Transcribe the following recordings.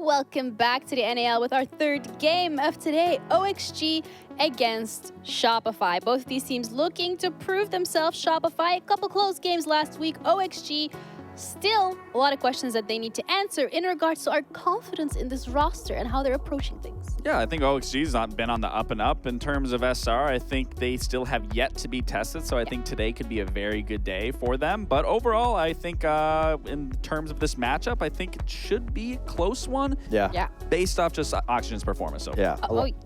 Welcome back to the NAL with our third game of today, OXG against Shopify. Both of these teams looking to prove themselves. Shopify, a couple close games last week. OXG, still a lot of questions that they need to answer in regards to our confidence in this roster and how they're approaching things. Yeah, I think OXG's not been on the up and up in terms of SR. I think they still have yet to be tested, so I think today could be a very good day for them. But overall, I think in terms of this matchup, I think it should be a close one. Yeah. Based off just Oxygen's performance so far. Yeah,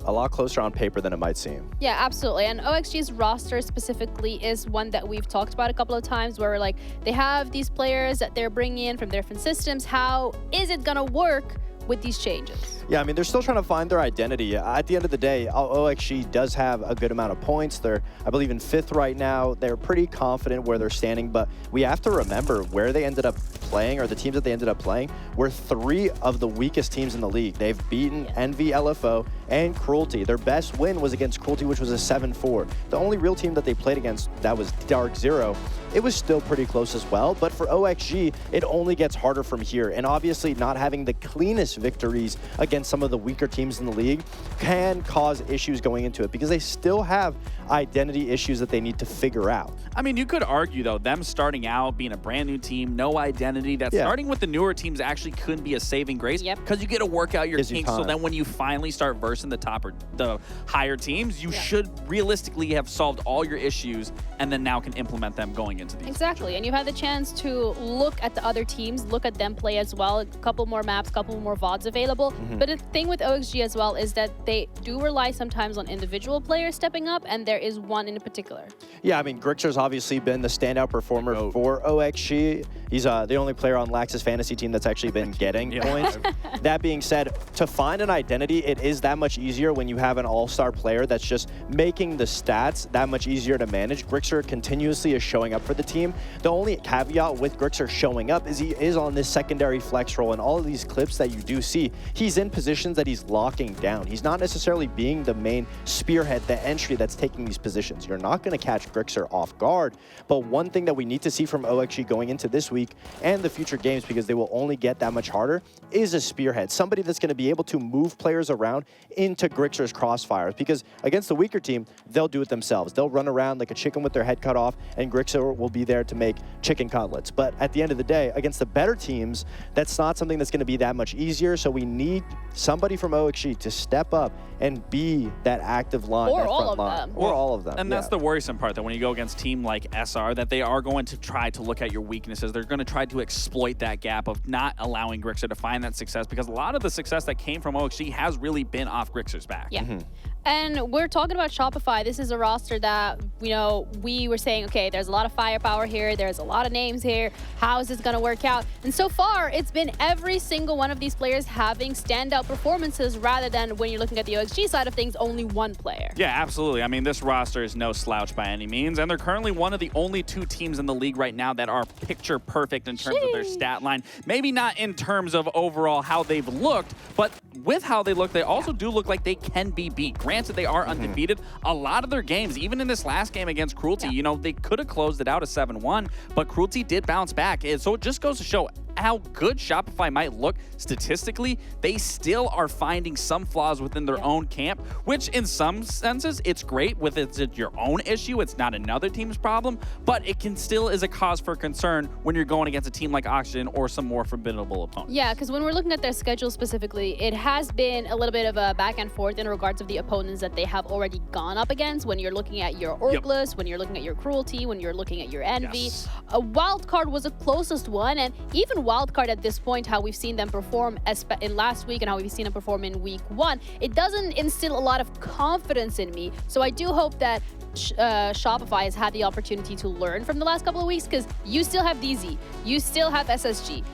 a lot closer on paper than it might seem. Yeah, absolutely. And OXG's roster specifically is one that we've talked about a couple of times where we're like, they have these players that they're bringing in from different systems. How is it going to work with these changes? Yeah, I mean, they're still trying to find their identity. At the end of the day, OXG does have a good amount of points. They're, I believe, in 5th right now. They're pretty confident where they're standing, but we have to remember where they ended up playing, or the teams that they ended up playing, were 3 of the weakest teams in the league. They've beaten Envy, LFO, and Cruelty. Their best win was against Cruelty, which was a 7-4. The only real team that they played against that was Dark Zero. It was still pretty close as well, but for OXG, it only gets harder from here. And obviously not having the cleanest victories against some of the weaker teams in the league can cause issues going into it because they still have identity issues that they need to figure out. I mean, you could argue, though, them starting out, being a brand new team, no identity, that starting with the newer teams actually could be a saving grace because you get to work out your kinks. So then when you finally start versing the top or the higher teams, you should realistically have solved all your issues and then now can implement them going into these. Exactly, and you've had the chance to look at the other teams, look at them play as well. A couple more maps, couple more VODs available. But the thing with OXG as well is that they do rely sometimes on individual players stepping up, and there is one in particular. Yeah, I mean, Grixer's obviously been the standout performer for OXG. He's the only player on Lax's fantasy team that's actually been getting points. That being said, to find an identity, it is that much easier when you have an all-star player that's just making the stats that much easier to manage. Grixer continuously is showing up for the team. The only caveat with Grixer showing up is he is on this secondary flex role, and all of these clips that you do see, he's in positions that he's locking down. He's not necessarily being the main spearhead, the entry that's taking these positions. You're not going to catch Grixer off guard, but one thing that we need to see from OXG going into this week and the future games, because they will only get that much harder, is a spearhead. Somebody that's going to be able to move players around into Grixer's crossfires, because against the weaker team, they'll do it themselves. They'll run around like a chicken with their head cut off, and Grixer will be there to make chicken cutlets. But at the end of the day, against the better teams, that's not something that's going to be that much easier. So we need somebody from OXG to step up and be that active line, or that all front of line. them. Or all of them. And that's the worrisome part, that when you go against a team like SR, that they are going to try to look at your weaknesses. They're going to try to exploit that gap of not allowing Grixer to find that success, because a lot of the success that came from OXG has really been off Grixer's back. Yeah. And we're talking about Shopify. This is a roster that, you know, we were saying, okay, there's a lot of firepower here. There's a lot of names here. How is this going to work out? And so far, it's been every single one of these players having standout performances, rather than when you're looking at the OXG side of things, only one player. Yeah, absolutely. I mean, this roster is no slouch by any means, and they're currently one of the only 2 teams in the league right now that are picture perfect in terms of their stat line. Maybe not in terms of overall how they've looked, but with how they look, they also do look like they can be beat. Granted, they are undefeated. A lot of their games, even in this last game against Cruelty, you know, they could have closed it out at 7-1, but Cruelty did bounce back. And so it just goes to show how good Shopify might look statistically. They still are finding some flaws within their own camp, which in some senses, it's great with it's your own issue. It's not another team's problem, but it can still is a cause for concern when you're going against a team like Oxygen or some more formidable opponents. Yeah, because when we're looking at their schedule specifically, it has been a little bit of a back and forth in regards of the opponents that they have already gone up against. When you're looking at your Orgless, when you're looking at your Cruelty, when you're looking at your Envy. A Wildcard was the closest one, and even Wildcard at this point, how we've seen them perform in last week and how we've seen them perform in week 1, it doesn't instill a lot of confidence in me. So I do hope that Shopify has had the opportunity to learn from the last couple of weeks, because you still have DZ, you still have SSG.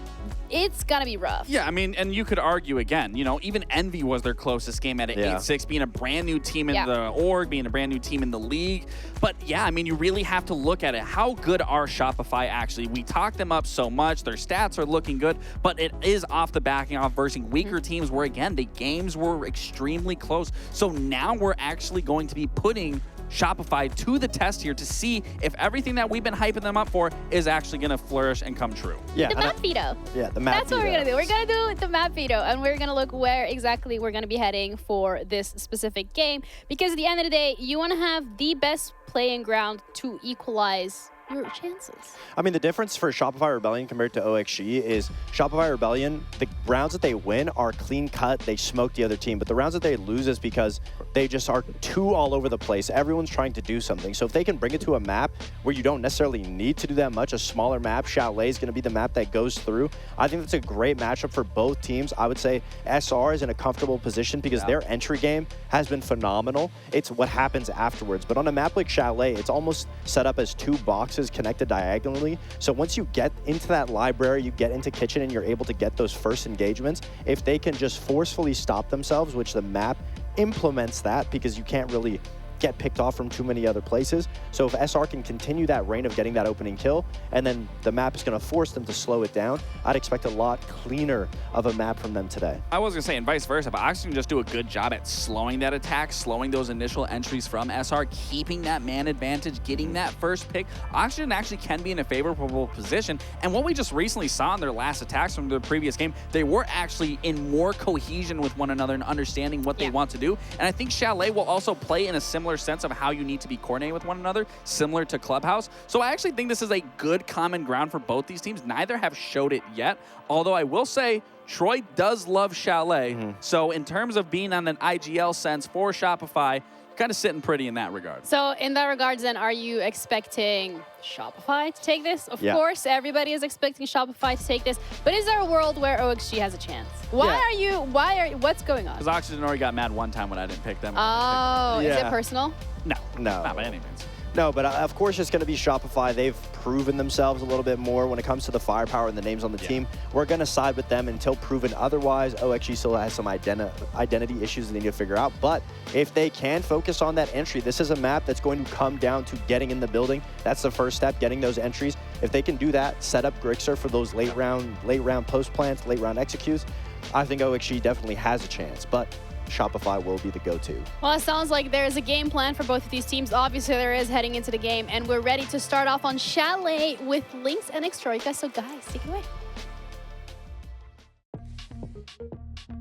It's gonna be rough. Yeah, I mean, and you could argue again, you know, even Envy was their closest game at an 8-6, being a brand new team in the org, being a brand new team in the league. But yeah, I mean, you really have to look at it. How good are Shopify actually? We talk them up so much. Their stats are looking good, but it is off the backing off versus weaker teams where, again, the games were extremely close. So now we're actually going to be putting Shopify to the test here to see if everything that we've been hyping them up for is actually going to flourish and come true. Yeah, the map veto. Yeah, the map That's what we're going to do. We're going to do the map veto, and we're going to look where exactly we're going to be heading for this specific game. Because at the end of the day, you want to have the best playing ground to equalize your chances. I mean, the difference for Shopify Rebellion compared to OXG is Shopify Rebellion, the rounds that they win are clean cut. They smoke the other team. But the rounds that they lose is because they just are too all over the place. Everyone's trying to do something. So if they can bring it to a map where you don't necessarily need to do that much, a smaller map, Chalet is going to be the map that goes through. I think that's a great matchup for both teams. I would say SR is in a comfortable position because their entry game has been phenomenal. It's what happens afterwards. But on a map like Chalet, it's almost set up as 2 boxes connected diagonally. So once you get into that library, you get into kitchen and you're able to get those first engagements, if they can just forcefully stop themselves, which the map implements that because you can't really get picked off from too many other places. So if SR can continue that reign of getting that opening kill, and then the map is going to force them to slow it down, I'd expect a lot cleaner of a map from them today. I was going to say, and vice versa, but Oxygen can just do a good job at slowing that attack, slowing those initial entries from SR, keeping that man advantage, getting that first pick. Oxygen actually can be in a favorable position, and what we just recently saw in their last attacks from the previous game, they were actually in more cohesion with one another and understanding what they want to do, and I think Chalet will also play in a similar sense of how you need to be coordinated with one another, similar to Clubhouse. So I actually think this is a good common ground for both these teams. Neither have showed it yet, although I will say Troy does love Chalet. So in terms of being on an IGL sense for Shopify, kind of sitting pretty in that regard. So in that regards, then, are you expecting Shopify to take this? Of course, everybody is expecting Shopify to take this. But is there a world where OXG has a chance? What's going on? Because Oxygen already got mad one time when I didn't pick them. Oh, is it personal? No, no, not by any means. No, but of course it's going to be Shopify. They've proven themselves a little bit more when it comes to the firepower and the names on the team. We're going to side with them until proven otherwise. OXG still has some identity issues they need to figure out. But if they can focus on that entry, this is a map that's going to come down to getting in the building. That's the first step, getting those entries. If they can do that, set up Grixer for those late round post plants, late round executes, I think OXG definitely has a chance. But Shopify will be the go-to. Well, it sounds like there's a game plan for both of these teams. Obviously, there is heading into the game, and we're ready to start off on Chalet with Lynx and Extroika. So, guys, take it away.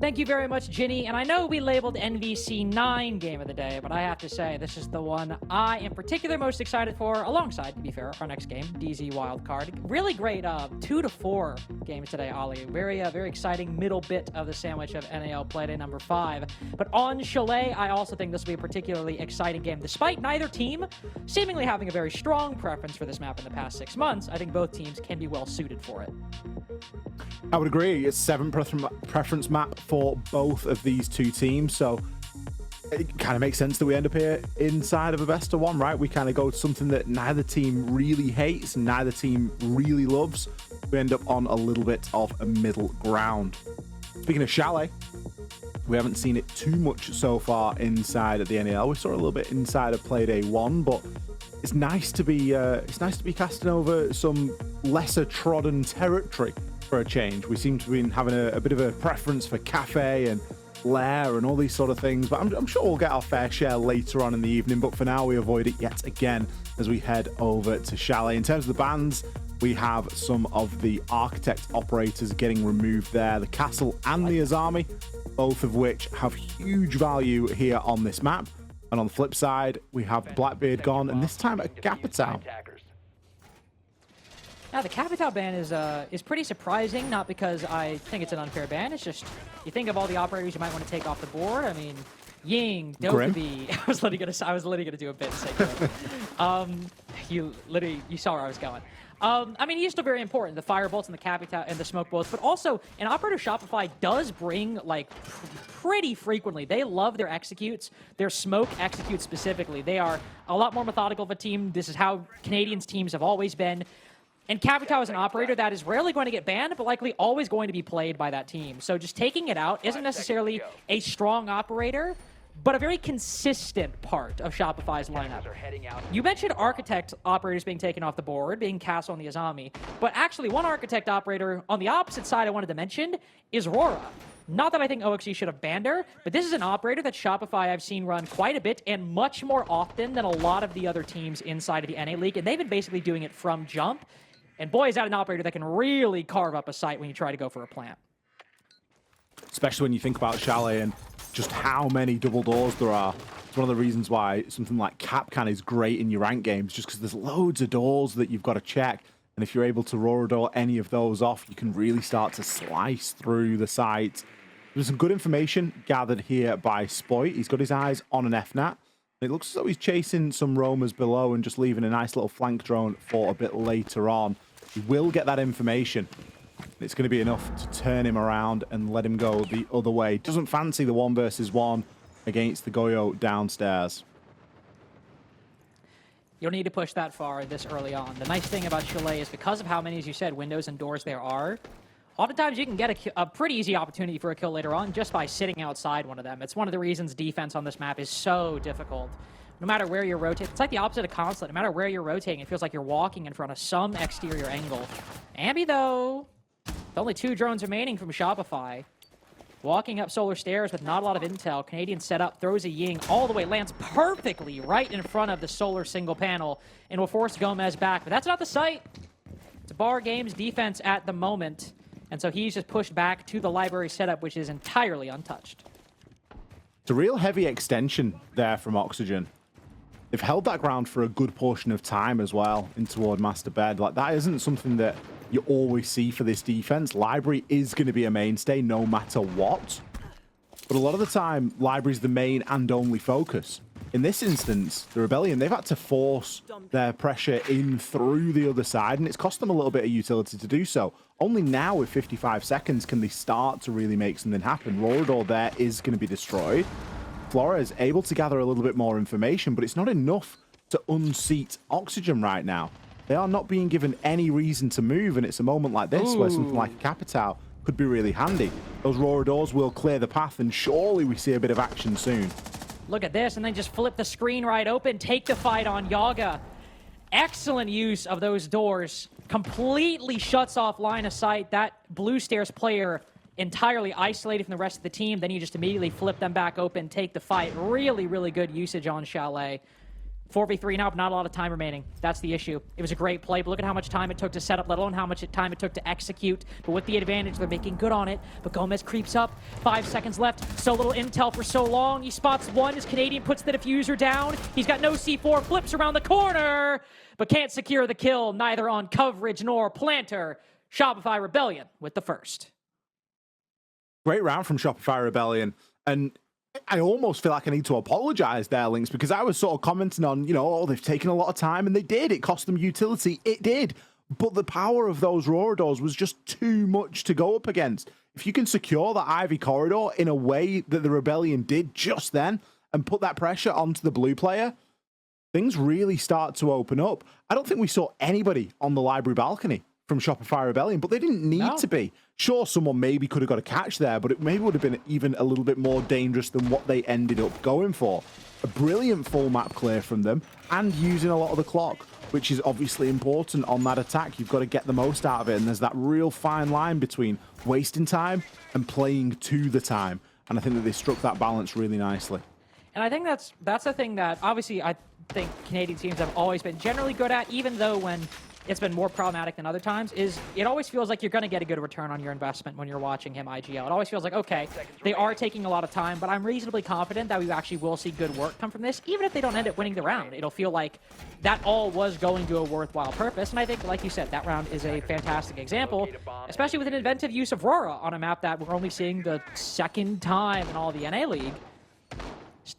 Thank you very much, Ginny. And I know we labeled NVC 9 Game of the Day, but I have to say this is the one I am particularly most excited for, alongside, to be fair, our next game, DZ Wildcard. Really great 2-4 game today, Ollie. Very exciting middle bit of the sandwich of NAL play day number 5. But on Chalet, I also think this will be a particularly exciting game. Despite neither team seemingly having a very strong preference for this map in the past 6 months, I think both teams can be well suited for it. I would agree. It's 7 preference map for both of these two teams, so it kind of makes sense that we end up here inside of a best of 1, right? We kind of go to something that neither team really hates, neither team really loves. We end up on a little bit of a middle ground. Speaking of Chalet, we haven't seen it too much so far inside of the NAL. We saw a little bit inside of Playday 1, but it's nice to be casting over some lesser trodden territory for a change. We seem to be having a bit of a preference for Cafe and Lair and all these sort of things, but I'm sure we'll get our fair share later on in the evening. But for now, we avoid it yet again as we head over to Chalet. In terms of the bans, we have some of the Architect operators getting removed there, the Castle and the Azami, both of which have huge value here on this map. And on the flip side, we have the Blackbeard gone, and this time a Capitao. Now, the Capitao ban is pretty surprising, not because I think it's an unfair ban. It's just, you think of all the operators you might want to take off the board. I mean, Ying, Dokkaebi. I was literally gonna do a bit and say Grim. You saw where I was going. I mean, he's still very important. The fire bolts and the Capitao and the smoke bolts, but also an operator Shopify does bring like pretty frequently. They love their executes, their smoke executes specifically. They are a lot more methodical of a team. This is how Canadians teams have always been. And Capitao is an operator that is rarely going to get banned, but likely always going to be played by that team. So just taking it out isn't necessarily a strong operator, but a very consistent part of Shopify's lineup. You mentioned Architect operators being taken off the board, being Castle and the Azami, but actually one Architect operator on the opposite side I wanted to mention is Rora. Not that I think OXG should have banned her, but this is an operator that Shopify I've seen run quite a bit and much more often than a lot of the other teams inside of the NA League, and they've been basically doing it from jump. And boy, is that an operator that can really carve up a site when you try to go for a plant. Especially when you think about Chalet and just how many double doors there are. It's one of the reasons why something like Capcan is great in your rank games, just because there's loads of doors that you've got to check. And if you're able to Aurora door any of those off, you can really start to slice through the site. There's some good information gathered here by Spoit. He's got his eyes on an FNAT. It looks as though he's chasing some roamers below and just leaving a nice little flank drone for a bit later on. He will get that information. It's going to be enough to turn him around and let him go the other way. Doesn't fancy the 1 versus 1 against the Goyo downstairs. You don't need to push that far this early on. The nice thing about Chalet is because of how many, as you said, windows and doors there are, oftentimes you can get a pretty easy opportunity for a kill later on just by sitting outside one of them. It's one of the reasons defense on this map is so difficult. No matter where you're rotating, it's like the opposite of Consulate. No matter where you're rotating, it feels like you're walking in front of some exterior angle. Ambi, though, with only 2 drones remaining from Shopify. Walking up solar stairs with not a lot of intel. Canadian setup, throws a Ying all the way, lands perfectly right in front of the solar single panel, and will force Gomez back. But that's not the site. It's a Bar Games defense at the moment. And so he's just pushed back to the library setup, which is entirely untouched. It's a real heavy extension there from Oxygen. They've held that ground for a good portion of time as well in toward Master Bed. Like, that isn't something that you always see for this defense. Library is going to be a mainstay no matter what. But a lot of the time, Library's the main and only focus. In this instance, the Rebellion, they've had to force their pressure in through the other side, and it's cost them a little bit of utility to do so. Only now, with 55 seconds, can they start to really make something happen. Rorador there is going to be destroyed. Flores able to gather a little bit more information, but it's not enough to unseat Oxygen right now. They are not being given any reason to move, and it's a moment like this where something like a Capitao could be really handy. Those Roradors will clear the path, and surely we see a bit of action soon. Look at this, and then just flip the screen right open, take the fight on Yaga. Excellent use of those doors. Completely shuts off line of sight. That blue stairs player entirely isolated from the rest of the team. Then you just immediately flip them back open, take the fight. Really, really good usage on Chalet. 4v3 now, but not a lot of time remaining. That's the issue. It was a great play, but look at how much time it took to set up, let alone how much time it took to execute. But with the advantage, they're making good on it. But Gomez creeps up. 5 seconds left. So little intel for so long. He spots one as Canadian puts the diffuser down. He's got no C4, flips around the corner, but can't secure the kill, neither on coverage nor planter. Shopify Rebellion with the first. Great round from Shopify Rebellion. And I almost feel like I need to apologize there, Lynx, because I was sort of commenting on, oh, they've taken a lot of time, and they did. It cost them utility. It did. But the power of those Roradors was just too much to go up against. If you can secure that Ivy corridor in a way that the Rebellion did just then and put that pressure onto the blue player, things really start to open up. I don't think we saw anybody on the library balcony from Shopify Rebellion, but they didn't need to be. Sure, someone maybe could have got a catch there, but it maybe would have been even a little bit more dangerous than what they ended up going for. A brilliant full map clear from them and using a lot of the clock, which is obviously important on that attack. You've got to get the most out of it, and there's that real fine line between wasting time and playing to the time. And I think that they struck that balance really nicely. And I think that's the thing that obviously I think Canadian teams have always been generally good at, even though when it's been more problematic than other times, is it always feels like you're going to get a good return on your investment when you're watching him IGL. It always feels like, okay, they are taking a lot of time, but I'm reasonably confident that we actually will see good work come from this, even if they don't end up winning the round. It'll feel like that all was going to a worthwhile purpose, and I think, like you said, that round is a fantastic example, especially with an inventive use of Rora on a map that we're only seeing the second time in all the NA League.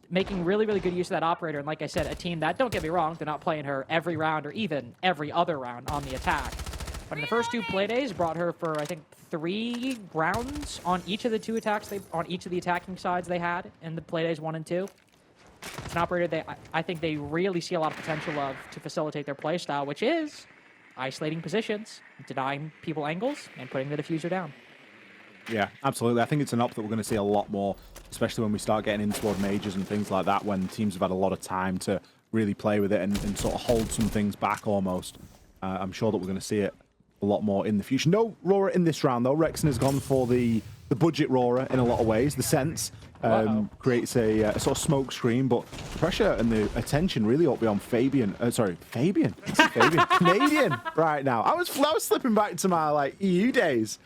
Making really, really good use of that operator. And like I said, a team that, don't get me wrong, they're not playing her every round or even every other round on the attack. But in the first 2 playdays, brought her for, I think, 3 rounds on each of the 2 attacks, on each of the attacking sides they had in the playdays 1 and 2. It's an operator I think they really see a lot of potential of to facilitate their playstyle, which is isolating positions, denying people angles, and putting the diffuser down. Yeah, absolutely. I think it's an op that we're going to see a lot more, especially when we start getting in toward majors and things like that, when teams have had a lot of time to really play with it and sort of hold some things back almost. I'm sure that we're going to see it a lot more in the future. No Rora in this round, though. Rexon has gone for the the budget roarer in a lot of ways. The sense creates a sort of smoke screen, but the pressure and the attention really ought to be on Fabian. Fabian. Canadian right now. I was slipping back to my like EU days.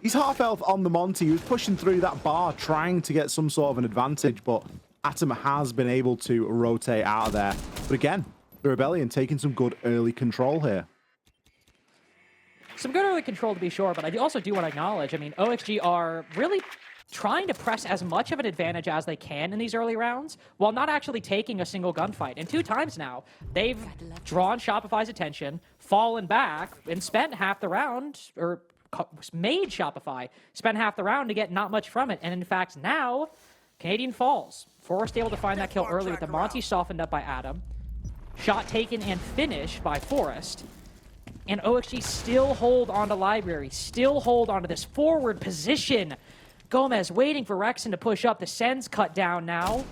He's half health on the Monty. He was pushing through that bar, trying to get some sort of an advantage, but Atom has been able to rotate out of there. But again, the Rebellion taking some good early control here. Some good early control to be sure, but I also do want to acknowledge, I mean, OXG are really trying to press as much of an advantage as they can in these early rounds while not actually taking a single gunfight. And 2 times now, they've drawn Shopify's attention, fallen back, and spent half the round, or made Shopify spend half the round to get not much from it. And in fact, now, Canadian falls. Forrest able to find that kill early with the Monty softened up by Adam. Shot taken and finished by Forrest. And OXG still hold on to Library, still hold on to this forward position. Gomez waiting for Rexon to push up. The Sen's cut down now.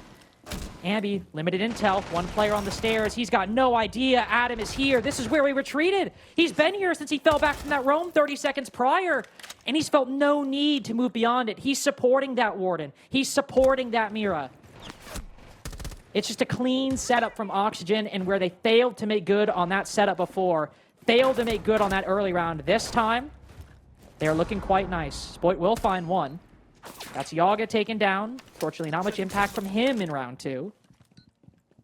Ambi, limited intel, 1 player on the stairs. He's got no idea Adam is here. This is where he retreated. He's been here since he fell back from that roam 30 seconds prior. And he's felt no need to move beyond it. He's supporting that Warden. He's supporting that Mira. It's just a clean setup from Oxygen, and where they failed to make good on that setup before, failed to make good on that early round this time, they're looking quite nice. Spoit will find 1. That's Yaga taken down. Fortunately, not much impact from him in round 2.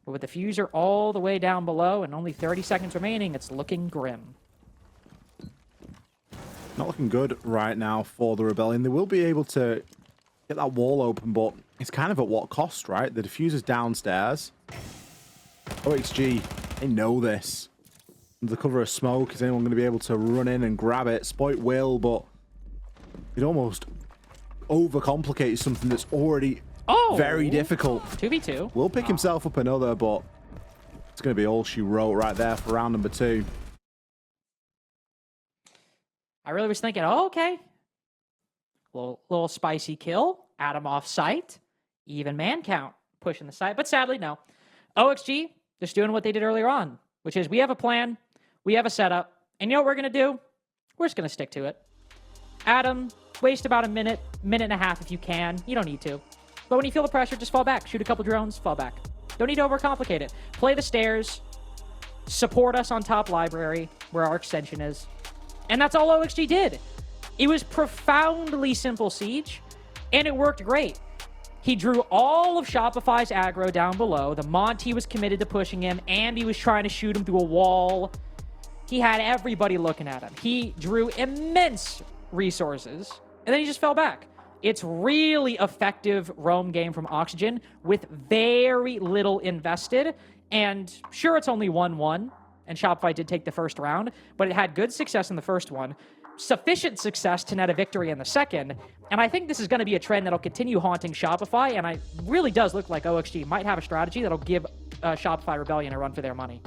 But with the Fuser all the way down below and only 30 seconds remaining, it's looking grim. Not looking good right now for the Rebellion. They will be able to get that wall open, but it's kind of at what cost, right? The diffuser's downstairs. OXG, they know this. Under the cover of smoke, is anyone going to be able to run in and grab it? Spoit will, but it almost overcomplicates something that's already very difficult. 2v2. Will pick himself up another, but it's going to be all she wrote right there for round number 2. I really was thinking, oh, okay. Little spicy kill. Adam off site. Even man count. Pushing the site. But sadly, no. OXG just doing what they did earlier on, which is we have a plan. We have a setup. And you know what we're going to do? We're just going to stick to it. Adam, waste about a minute and a half if you can. You don't need to. But when you feel the pressure, just fall back. Shoot a couple drones, fall back. Don't need to overcomplicate it. Play the stairs. Support us on top library, where our extension is. And that's all OXG did. It was profoundly simple siege, and it worked great. He drew all of Shopify's aggro down below. The Monty was committed to pushing him, and he was trying to shoot him through a wall. He had everybody looking at him. He drew immense resources, and then he just fell back. It's really effective roam game from Oxygen with very little invested. And sure, it's only 1-1, and Shopify did take the first round, but it had good success in the first one, sufficient success to net a victory in the second. And I think this is going to be a trend that'll continue haunting Shopify, and it really does look like OXG might have a strategy that'll give Shopify Rebellion a run for their money.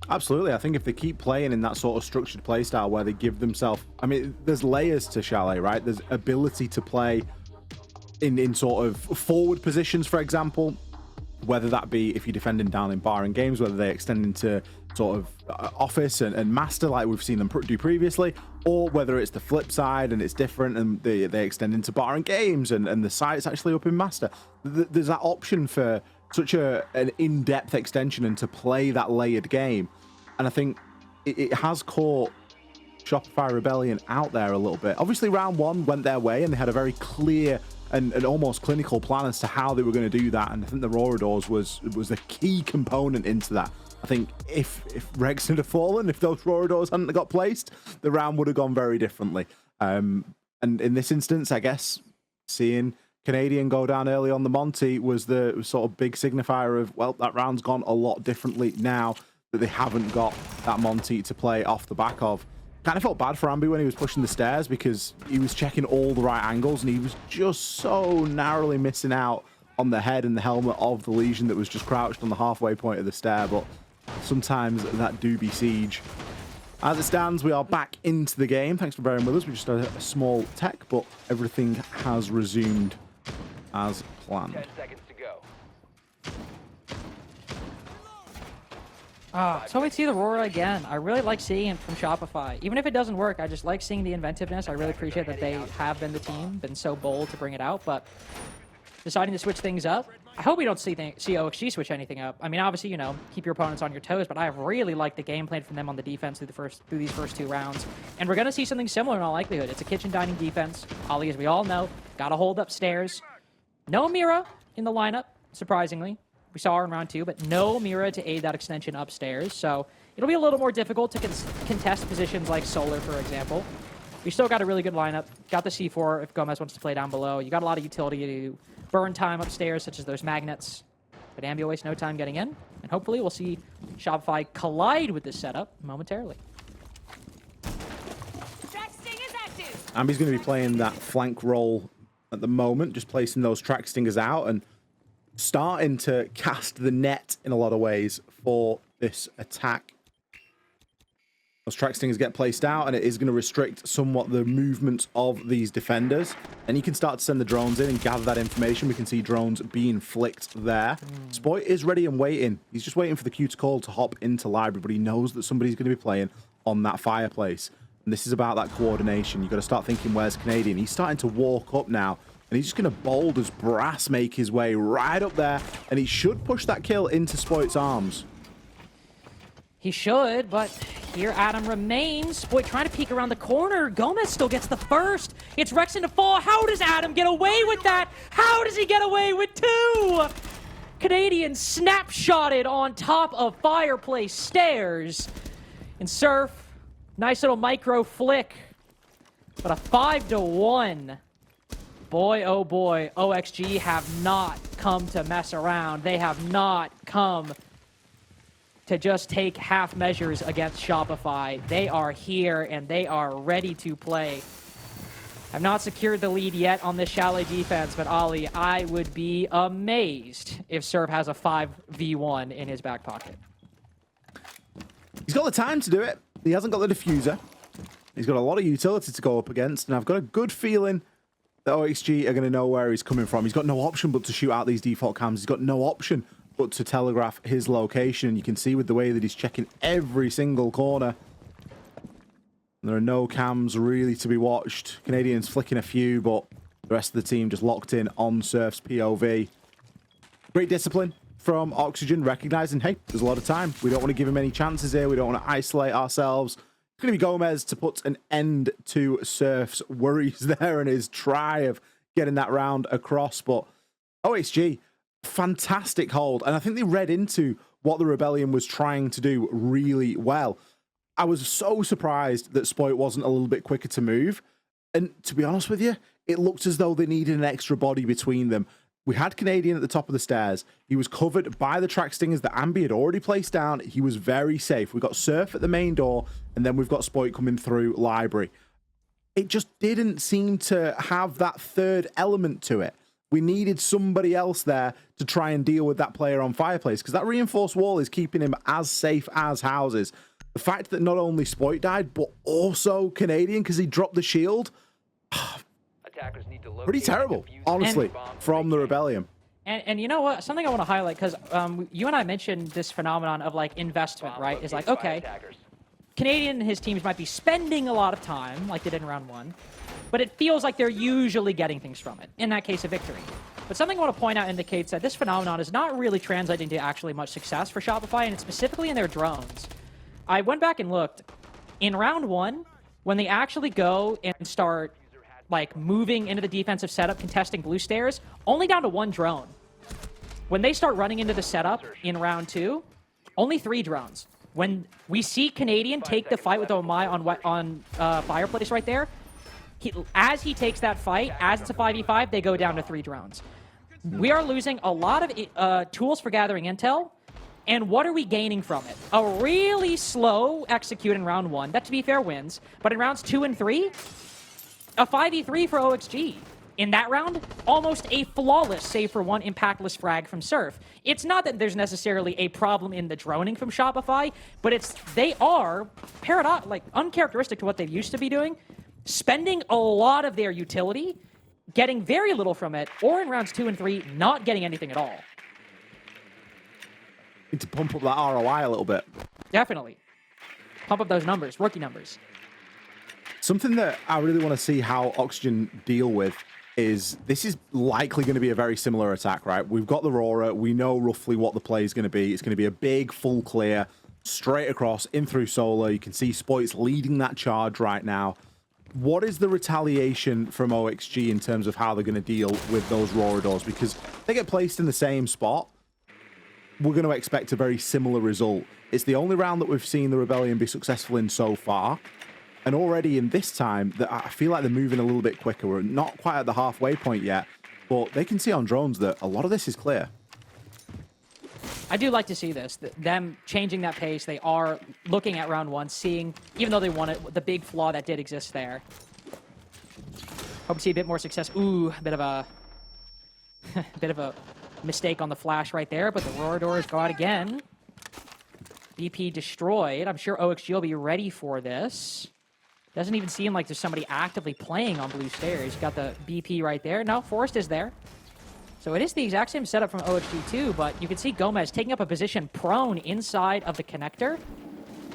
Absolutely. I think if they keep playing in that sort of structured play style where they give themselves, I mean, there's layers to Chalet, right? There's ability to play in sort of forward positions, for example, whether that be if you're defending down in bar and games, whether they extend into sort of office and master like we've seen them do previously, or whether it's the flip side and it's different and they extend into bar and games and the site's actually up in master. There's that option for such an in-depth extension and to play that layered game. And I think it has caught Shopify Rebellion out there a little bit. Obviously, round 1 went their way and they had a very clear and almost clinical plan as to how they were going to do that. And I think the Roaradors was the key component into that. I think if Rex had fallen, if those Roaradors hadn't got placed, the round would have gone very differently. And in this instance, I guess seeing Canadian go down early on the Monty was the sort of big signifier of, well, that round's gone a lot differently now that they haven't got that Monty to play off the back of. Kind of felt bad for Ambi when he was pushing the stairs because he was checking all the right angles and he was just so narrowly missing out on the head and the helmet of the Legion that was just crouched on the halfway point of the stair. But sometimes that do be siege. As it stands, we are back into the game. Thanks for bearing with us. We just had a small tech, but everything has resumed as planned. 10 seconds to go. So we see the Aurora again. I really like seeing it from Shopify. Even if it doesn't work, I just like seeing the inventiveness. I really appreciate that they have been the team, been so bold to bring it out, but deciding to switch things up. I hope we don't see OXG switch anything up. I mean, obviously, you know, keep your opponents on your toes, but I have really liked the game plan from them on the defense through these first 2 rounds. And we're going to see something similar in all likelihood. It's a kitchen dining defense. Ollie, as we all know, got to hold upstairs. No Mira in the lineup, surprisingly. We saw her in round 2, but no Mira to aid that extension upstairs. So it'll be a little more difficult to contest positions like Solar, for example. We still got a really good lineup. Got the C4 if Gomez wants to play down below. You got a lot of utility to burn time upstairs, such as those magnets. But Ambi wastes no time getting in. And hopefully we'll see Shopify collide with this setup momentarily. Ambi's going to be playing that flank role at the moment, just placing those track stingers out and starting to cast the net in a lot of ways for this attack. Those track stingers get placed out, and it is going to restrict somewhat the movement of these defenders. And you can start to send the drones in and gather that information. We can see drones being flicked there. Spoit is ready and waiting. He's just waiting for the cue to call to hop into library, but he knows that somebody's going to be playing on that fireplace. And this is about that coordination. You've got to start thinking, where's Canadian? He's starting to walk up now, and he's just going to bold as brass make his way right up there, and he should push that kill into Spoit's arms. He should, but here Adam remains. Spoit trying to peek around the corner. Gomez still gets the first. It's Rexon to fall. How does Adam get away with that? How does he get away with 2? Canadian snapshotted on top of fireplace stairs. And Surf, nice little micro flick. But a 5-1. Boy, oh boy, OXG have not come to mess around. They have not come to just take half measures against Shopify. They are here and they are ready to play. I've not secured the lead yet on this Chalet defense, but Ollie, I would be amazed if Surf has a 5v1 in his back pocket. He's got the time to do it. He hasn't got the diffuser. He's got a lot of utility to go up against, and I've got a good feeling that OXG are going to know where he's coming from. He's got no option but to shoot out these default cams. He's got no option but to telegraph his location. You can see with the way that he's checking every single corner. There are no cams really to be watched. Canadians flicking a few, but the rest of the team just locked in on Surf's POV. Great discipline from Oxygen, recognizing, hey, there's a lot of time. We don't want to give him any chances here. We don't want to isolate ourselves. It's going to be Gomez to put an end to Surf's worries there and his try of getting that round across. But OXG, fantastic hold. And I think they read into what the Rebellion was trying to do really well. I was so surprised that Spoit wasn't a little bit quicker to move. And to be honest with you, it looked as though they needed an extra body between them. We had Canadian at the top of the stairs. He was covered by the track stingers that Ambi had already placed down. He was very safe. We got Surf at the main door, and then we've got Spoit coming through library. It just didn't seem to have that third element to it. We needed somebody else there to try and deal with that player on fireplace, because that reinforced wall is keeping him as safe as houses. The fact that not only Spoit died, but also Canadian, because he dropped the shield, pretty terrible, honestly, from the Rebellion. And you know what? Something I want to highlight, because you and I mentioned this phenomenon of, like, investment, right? Is like, okay, Canadian and his teams might be spending a lot of time, like they did in round 1, but it feels like they're usually getting things from it, in that case, a victory. But something I want to point out indicates that this phenomenon is not really translating to actually much success for Shopify, and it's specifically in their drones. I went back and looked. In round 1, when they actually go and start, like, moving into the defensive setup, contesting blue stairs, only down to 1 drone. When they start running into the setup in round 2, only 3 drones. When we see Canadian take the fight with Omai on Fireplace right there, as he takes that fight, as it's a 5v5, they go down to 3 drones. We are losing a lot of tools for gathering intel, and what are we gaining from it? A really slow execute in round 1, that, to be fair, wins, but in rounds 2 and 3, a 5v3 for OXG. In that round, almost a flawless save for 1 impactless frag from Surf. It's not that there's necessarily a problem in the droning from Shopify, but they are uncharacteristic to what they used to be doing, spending a lot of their utility, getting very little from it, or in rounds 2 and 3, not getting anything at all. Need to pump up that ROI a little bit. Definitely. Pump up those numbers, rookie numbers. Something that I really want to see how Oxygen deal with is this is likely going to be a very similar attack, right? We've got the Aurora. We know roughly what the play is going to be. It's going to be a big full clear, straight across, in through Solar. You can see Spoit's leading that charge right now. What is the retaliation from OXG in terms of how they're going to deal with those Roradors? Because they get placed in the same spot, we're going to expect a very similar result. It's the only round that we've seen the Rebellion be successful in so far. And already in this time, I feel like they're moving a little bit quicker. We're not quite at the halfway point yet, but they can see on drones that a lot of this is clear. I do like to see this, them changing that pace. They are looking at round one, seeing, even though they won it, the big flaw that did exist there. Hope to see a bit more success. Ooh, a bit of a mistake on the flash right there, but the Roradors go out again. BP destroyed. I'm sure OXG will be ready for this. Doesn't even seem like there's somebody actively playing on blue stairs. Got the BP right there. No, Forrest is there. So it is the exact same setup from OXG too, but you can see Gomez taking up a position prone inside of the connector.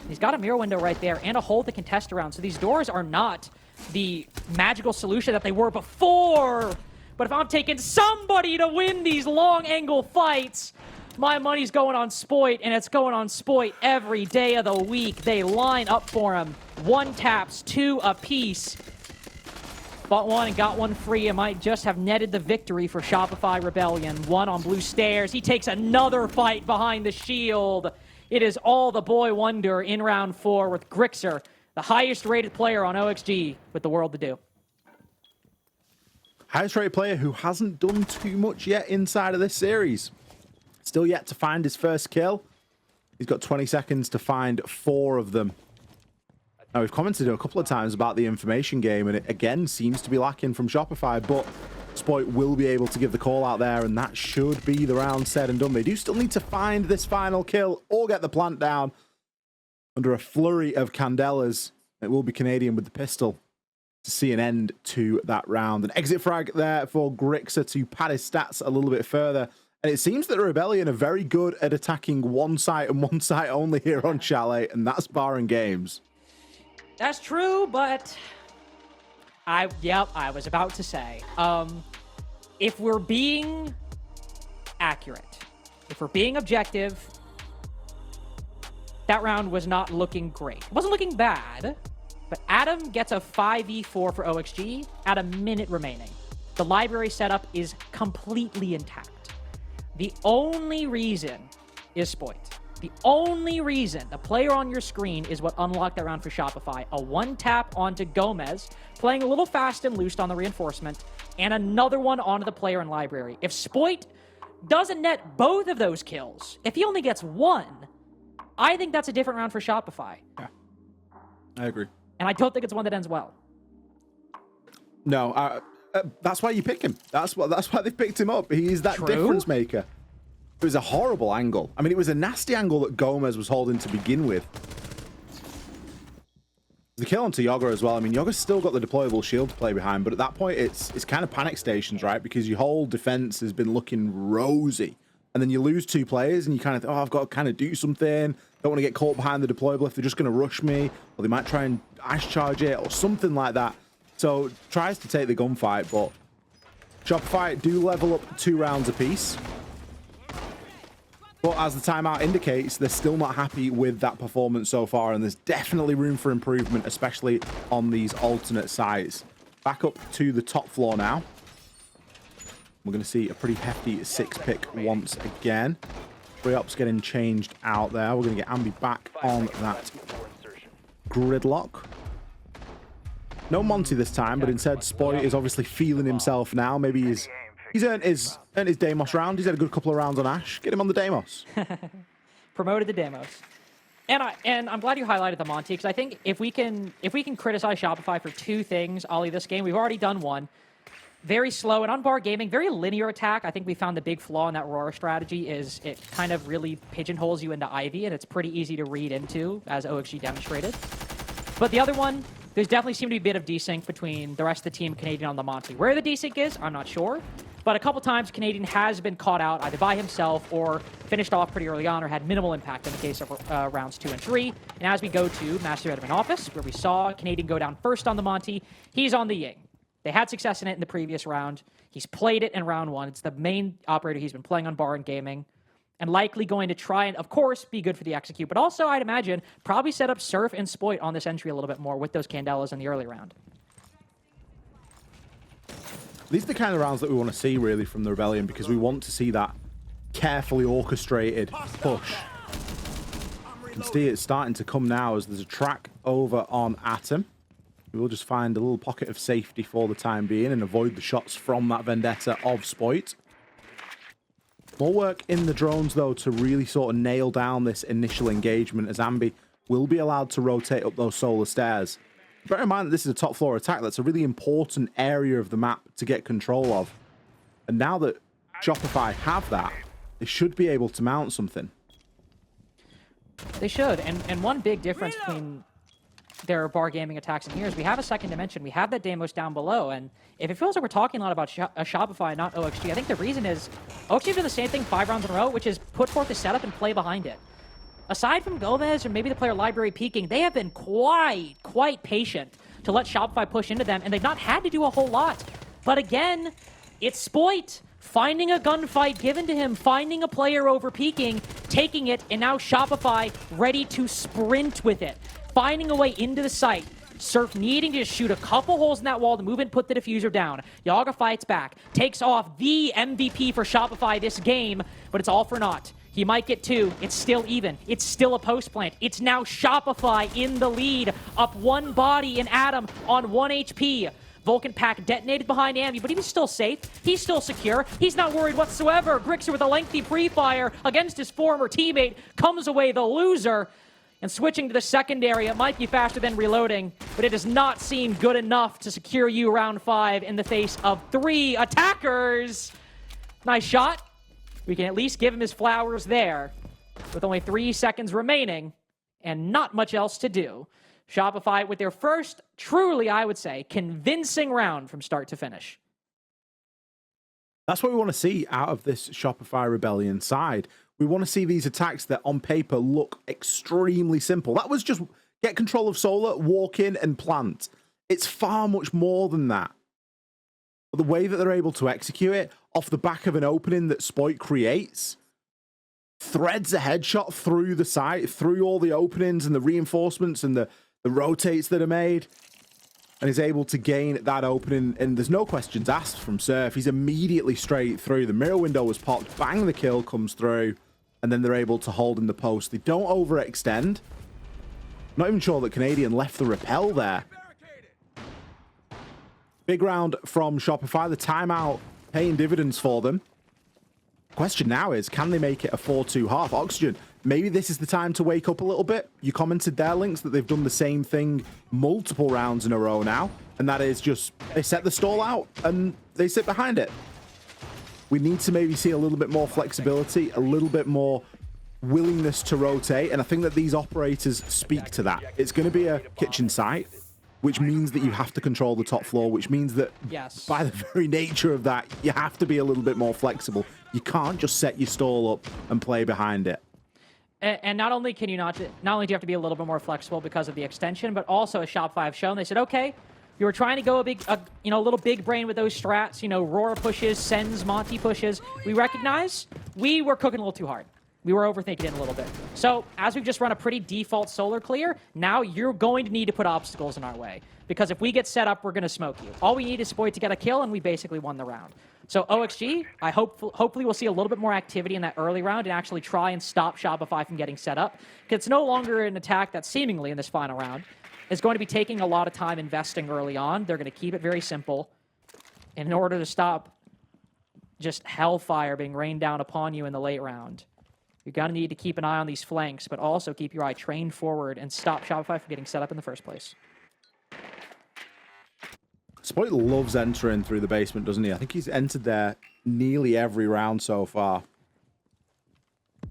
He's got a mirror window right there and a hole to contest around. So these doors are not the magical solution that they were before. But if I'm taking somebody to win these long angle fights, my money's going on Spoit, and it's going on Spoit every day of the week. They line up for him. 1 taps, 2 apiece. Bought one and got one free. It might just have netted the victory for Shopify Rebellion. 1 on blue stairs. He takes another fight behind the shield. It is all the boy wonder in round 4 with Grixer, the highest rated player on OXG, with the world to do. Highest rated player who hasn't done too much yet inside of this series. Still yet to find his first kill. He's got 20 seconds to find 4 of them. Now, we've commented a couple of times about the information game, and it again seems to be lacking from Shopify, but Spoit will be able to give the call out there, and that should be the round said and done. They do still need to find this final kill or get the plant down under a flurry of Candelas. It will be Canadian with the pistol to see an end to that round. An exit frag there for Grixer to pad his stats a little bit further. And it seems that the Rebellion are very good at attacking one site and one site only here on Chalet, and that's Bar and Games. That's true, but I was about to say, if we're being accurate, if we're being objective, that round was not looking great. It wasn't looking bad, but Adam gets a 5v4 for OXG at a minute remaining. The library setup is completely intact. The only reason is Spoit. The only reason the player on your screen is what unlocked that round for Shopify. A 1-tap onto Gomez, playing a little fast and loose on the reinforcement, and another one onto the player in library. If Spoit doesn't net both of those kills, if he only gets 1, I think that's a different round for Shopify. Yeah, I agree. And I don't think it's one that ends well. No, that's why you pick him. That's why they picked him up. He is that difference maker. It was a horrible angle. I mean, it was a nasty angle that Gomez was holding to begin with. The kill onto Yoga as well. I mean, Yoga's still got the deployable shield to play behind, but at that point, it's kind of panic stations, right? Because your whole defense has been looking rosy. And then you lose 2 players, and you kind of think, oh, I've got to kind of do something. Don't want to get caught behind the deployable if they're just going to rush me, or they might try and ice charge it, or something like that. So tries to take the gunfight, but Shopify do level up 2 rounds apiece. But as the timeout indicates, they're still not happy with that performance so far, and there's definitely room for improvement, especially on these alternate sites. Back up to the top floor now. We're going to see a pretty hefty 6-pick once again. 3 ops getting changed out there. We're going to get Ambi back on that gridlock. No Monty this time, but instead Spoit is obviously feeling himself now. Maybe he's earned his Deimos round. He's had a good couple of rounds on Ash. Get him on the Deimos. Promoted to Deimos. And I'm glad you highlighted the Monty, because I think if we can criticize Shopify for 2 things, Ollie, this game, we've already done one. Very slow, and on Bar Gaming, very linear attack. I think we found the big flaw in that Aurora strategy is it kind of really pigeonholes you into Ivy, and it's pretty easy to read into, as OXG demonstrated. But the other one, there's definitely seemed to be a bit of desync between the rest of the team Canadian on the Monty. Where the desync is, I'm not sure. But a couple times, Canadian has been caught out either by himself or finished off pretty early on or had minimal impact in the case of rounds 2 and 3. And as we go to Master Admin Office, where we saw Canadian go down first on the Monty, he's on the Ying. They had success in it in the previous round. He's played it in round 1. It's the main operator he's been playing on Bar and Gaming. And likely going to try and, of course, be good for the execute. But also, I'd imagine, probably set up Surf and Spoit on this entry a little bit more with those Candelas in the early round. These are the kind of rounds that we want to see, really, from the Rebellion, because we want to see that carefully orchestrated push. You can see it starting to come now as there's a track over on Atom. We will just find a little pocket of safety for the time being and avoid the shots from that Vendetta of Spoit. More work in the drones, though, to really sort of nail down this initial engagement, as Ambi will be allowed to rotate up those solar stairs. Bear in mind that this is a top floor attack. That's a really important area of the map to get control of. And now that Shopify have that, they should be able to mount something. They should. And one big difference between their Bar Gaming attacks in here is we have a second dimension. We have that Deimos down below. And if it feels like we're talking a lot about Shopify, not OXG, I think the reason is OXG did the same thing 5 rounds in a row, which is put forth the setup and play behind it. Aside from Gomez or maybe the player library peaking, they have been quite patient to let Shopify push into them, and they've not had to do a whole lot. But again, it's Spoit finding a gunfight given to him, finding a player over peaking, taking it, and now Shopify ready to sprint with it, finding a way into the site. Surf needing to just shoot a couple holes in that wall to move and put the diffuser down. Yaga fights back, takes off the MVP for Shopify this game, but it's all for naught. He might get 2. It's still even. It's still a post plant. It's now Shopify in the lead, up 1 body and Adam on 1 HP. Vulcan Pack detonated behind Ambi, but he's still safe. He's still secure. He's not worried whatsoever. Grixer with a lengthy pre-fire against his former teammate comes away the loser. And switching to the secondary, it might be faster than reloading, but it does not seem good enough to secure you round 5 in the face of 3 attackers. Nice shot. We can at least give him his flowers there, with only 3 seconds remaining and not much else to do. Shopify with their first, truly, I would say, convincing round from start to finish. That's what we want to see out of this Shopify Rebellion side. We want to see these attacks that on paper look extremely simple. That was just get control of Solar, walk in and plant. It's far much more than that. But the way that they're able to execute it off the back of an opening that Spoit creates, threads a headshot through the site, through all the openings and the reinforcements and the rotates that are made, and is able to gain that opening. And there's no questions asked from Surf. He's immediately straight through. The mirror window was popped, bang, the kill comes through, and then they're able to hold in the post. They don't overextend. Not even sure that Canadian left the rappel there. Big round from Shopify. The timeout paying dividends for them. Question now is, can they make it a 4-2 half? Oxygen, maybe this is the time to wake up a little bit. You commented there, Lynx, that they've done the same thing multiple rounds in a row now, and that is just they set the stall out and they sit behind it. We need to maybe see a little bit more flexibility, a little bit more willingness to rotate, and I think that these operators speak to that. It's going to be a kitchen site, which means that you have to control the top floor, which means that by the very nature of that, you have to be a little bit more flexible. You can't just set your stall up and play behind it. And not only can you not only do you have to be a little bit more flexible because of the extension, but also as Shopify have shown, they said, okay, you were trying to go a little big brain with those strats, Roar pushes, Sens, Monty pushes. We recognize we were cooking a little too hard. We were overthinking it a little bit. So as we've just run a pretty default solar clear, now you're going to need to put obstacles in our way. Because if we get set up, we're going to smoke you. All we need is Spoit to get a kill, and we basically won the round. So OXG, hopefully we'll see a little bit more activity in that early round and actually try and stop Shopify from getting set up. Because it's no longer an attack that seemingly in this final round is going to be taking a lot of time investing early on. They're going to keep it very simple. And in order to stop just hellfire being rained down upon you in the late round, you're going to need to keep an eye on these flanks, but also keep your eye trained forward and stop Shopify from getting set up in the first place. Spoit loves entering through the basement, doesn't he? I think he's entered there nearly every round so far.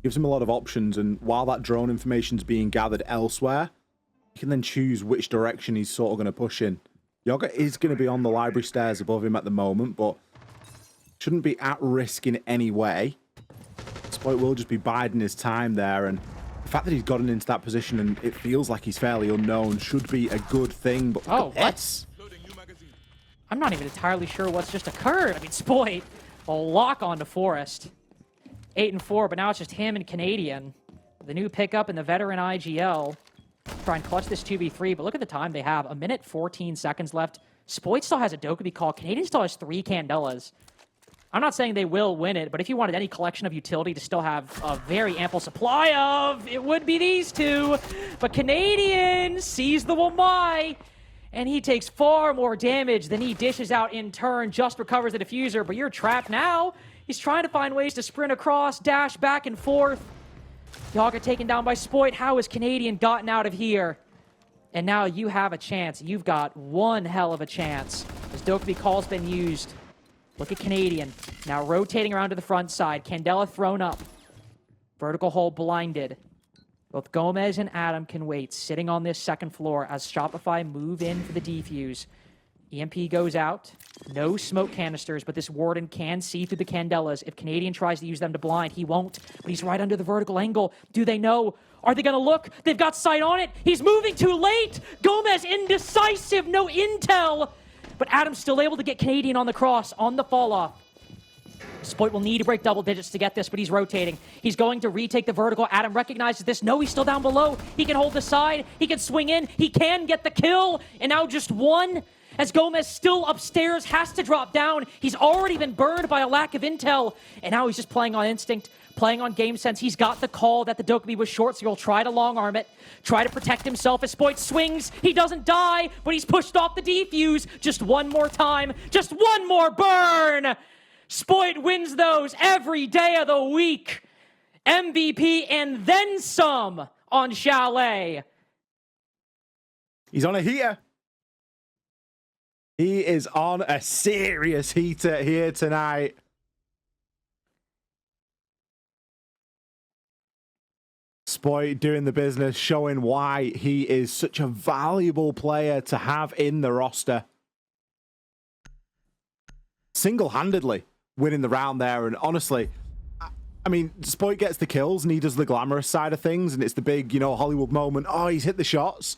Gives him a lot of options, and while that drone information's being gathered elsewhere, he can then choose which direction he's sort of going to push in. Yoga is going to be on the library stairs above him at the moment, but Shouldn't be at risk in any way. Spoit will just be biding his time there, and the fact that he's gotten into that position and it feels like he's fairly unknown should be a good thing. But oh, what? I'm not even entirely sure what's just occurred. I mean, Spoit, a lock onto Forest. 8-4, but now it's just him and Canadian. The new pickup in the veteran IGL. Try and clutch this 2v3, but look at the time they have. 1:14 seconds left. Spoit still has a Dokkaebi call. Canadian still has 3 Candelas. I'm not saying they will win it, but if you wanted any collection of utility to still have a very ample supply of, it would be these two. But Canadian sees the Wamai, and he takes far more damage than he dishes out in turn, just recovers the diffuser, but you're trapped now. He's trying to find ways to sprint across, dash back and forth. Y'all get taken down by Spoit. How has Canadian gotten out of here? And now you have a chance. You've got one hell of a chance. As Dokkaebi call's been used. Look at Canadian. Now rotating around to the front side. Candela thrown up. Vertical hole blinded. Both Gomez and Adam can wait, sitting on this second floor as Shopify move in for the defuse. EMP goes out. No smoke canisters, but this Warden can see through the Candelas. If Canadian tries to use them to blind, he won't. But he's right under the vertical angle. Do they know? Are they going to look? They've got sight on it. He's moving too late. Gomez indecisive. No intel. But Adam's still able to get Canadian on the cross, on the fall off. Spoit will need to break double digits to get this, but he's rotating. He's going to retake the vertical. Adam recognizes this. No, he's still down below. He can hold the side. He can swing in. He can get the kill. And now just one. As Gomez still upstairs has to drop down. He's already been burned by a lack of intel. And now he's just playing on instinct, playing on game sense. He's got the call that the Dokkaebi was short, so he'll try to long arm it, try to protect himself as Spoit swings. He doesn't die, but he's pushed off the defuse. Just one more time. Just one more burn. Spoit wins those every day of the week. MVP and then some on Chalet. He's on a heater. He is on a serious heater here tonight. Spoit doing the business, showing why he is such a valuable player to have in the roster. Single-handedly winning the round there, and honestly, I mean, Spoit gets the kills and he does the glamorous side of things, and it's the big, you know, Hollywood moment. Oh, he's hit the shots.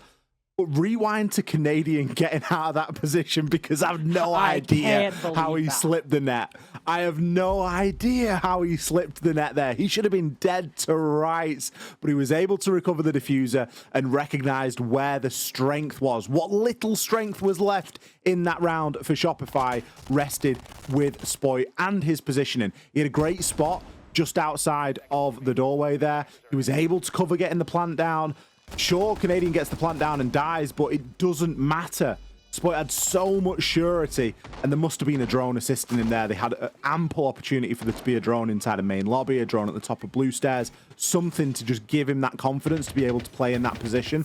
But rewind to Canadian getting out of that position, because I have no idea how he slipped the net. I have no idea how he slipped the net there. He should have been dead to rights, but he was able to recover the diffuser and recognized where the strength was. What little strength was left in that round for Shopify rested with Spoit and his positioning. He had a great spot just outside of the doorway there. He was able to cover getting the plant down. Sure, Canadian gets the plant down and dies, but it doesn't matter. Spoit had so much surety, and there must have been a drone assisting him there. They had an ample opportunity for there to be a drone inside the main lobby, a drone at the top of blue stairs, something to just give him that confidence to be able to play in that position.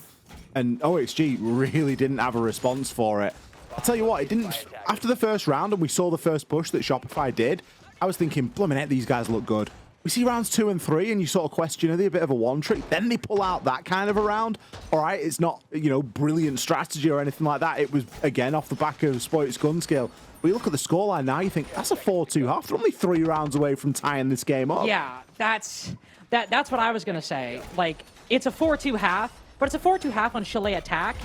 And OXG really didn't have a response for it. I'll tell you what, it didn't. After the first round and we saw the first push that Shopify did, I was thinking, blooming heck, these guys look good. We see rounds 2 and 3, and you sort of question, are they a bit of a one trick? Then they pull out that kind of a round. All right, it's not, you know, brilliant strategy or anything like that. It was, again, off the back of Spoit's gun skill. But you look at the scoreline now, you think, that's a 4-2 half. They're only 3 rounds away from tying this game up. Yeah, that's what I was going to say. Like, it's a 4-2 half, but it's a 4-2 half on Chalet attack,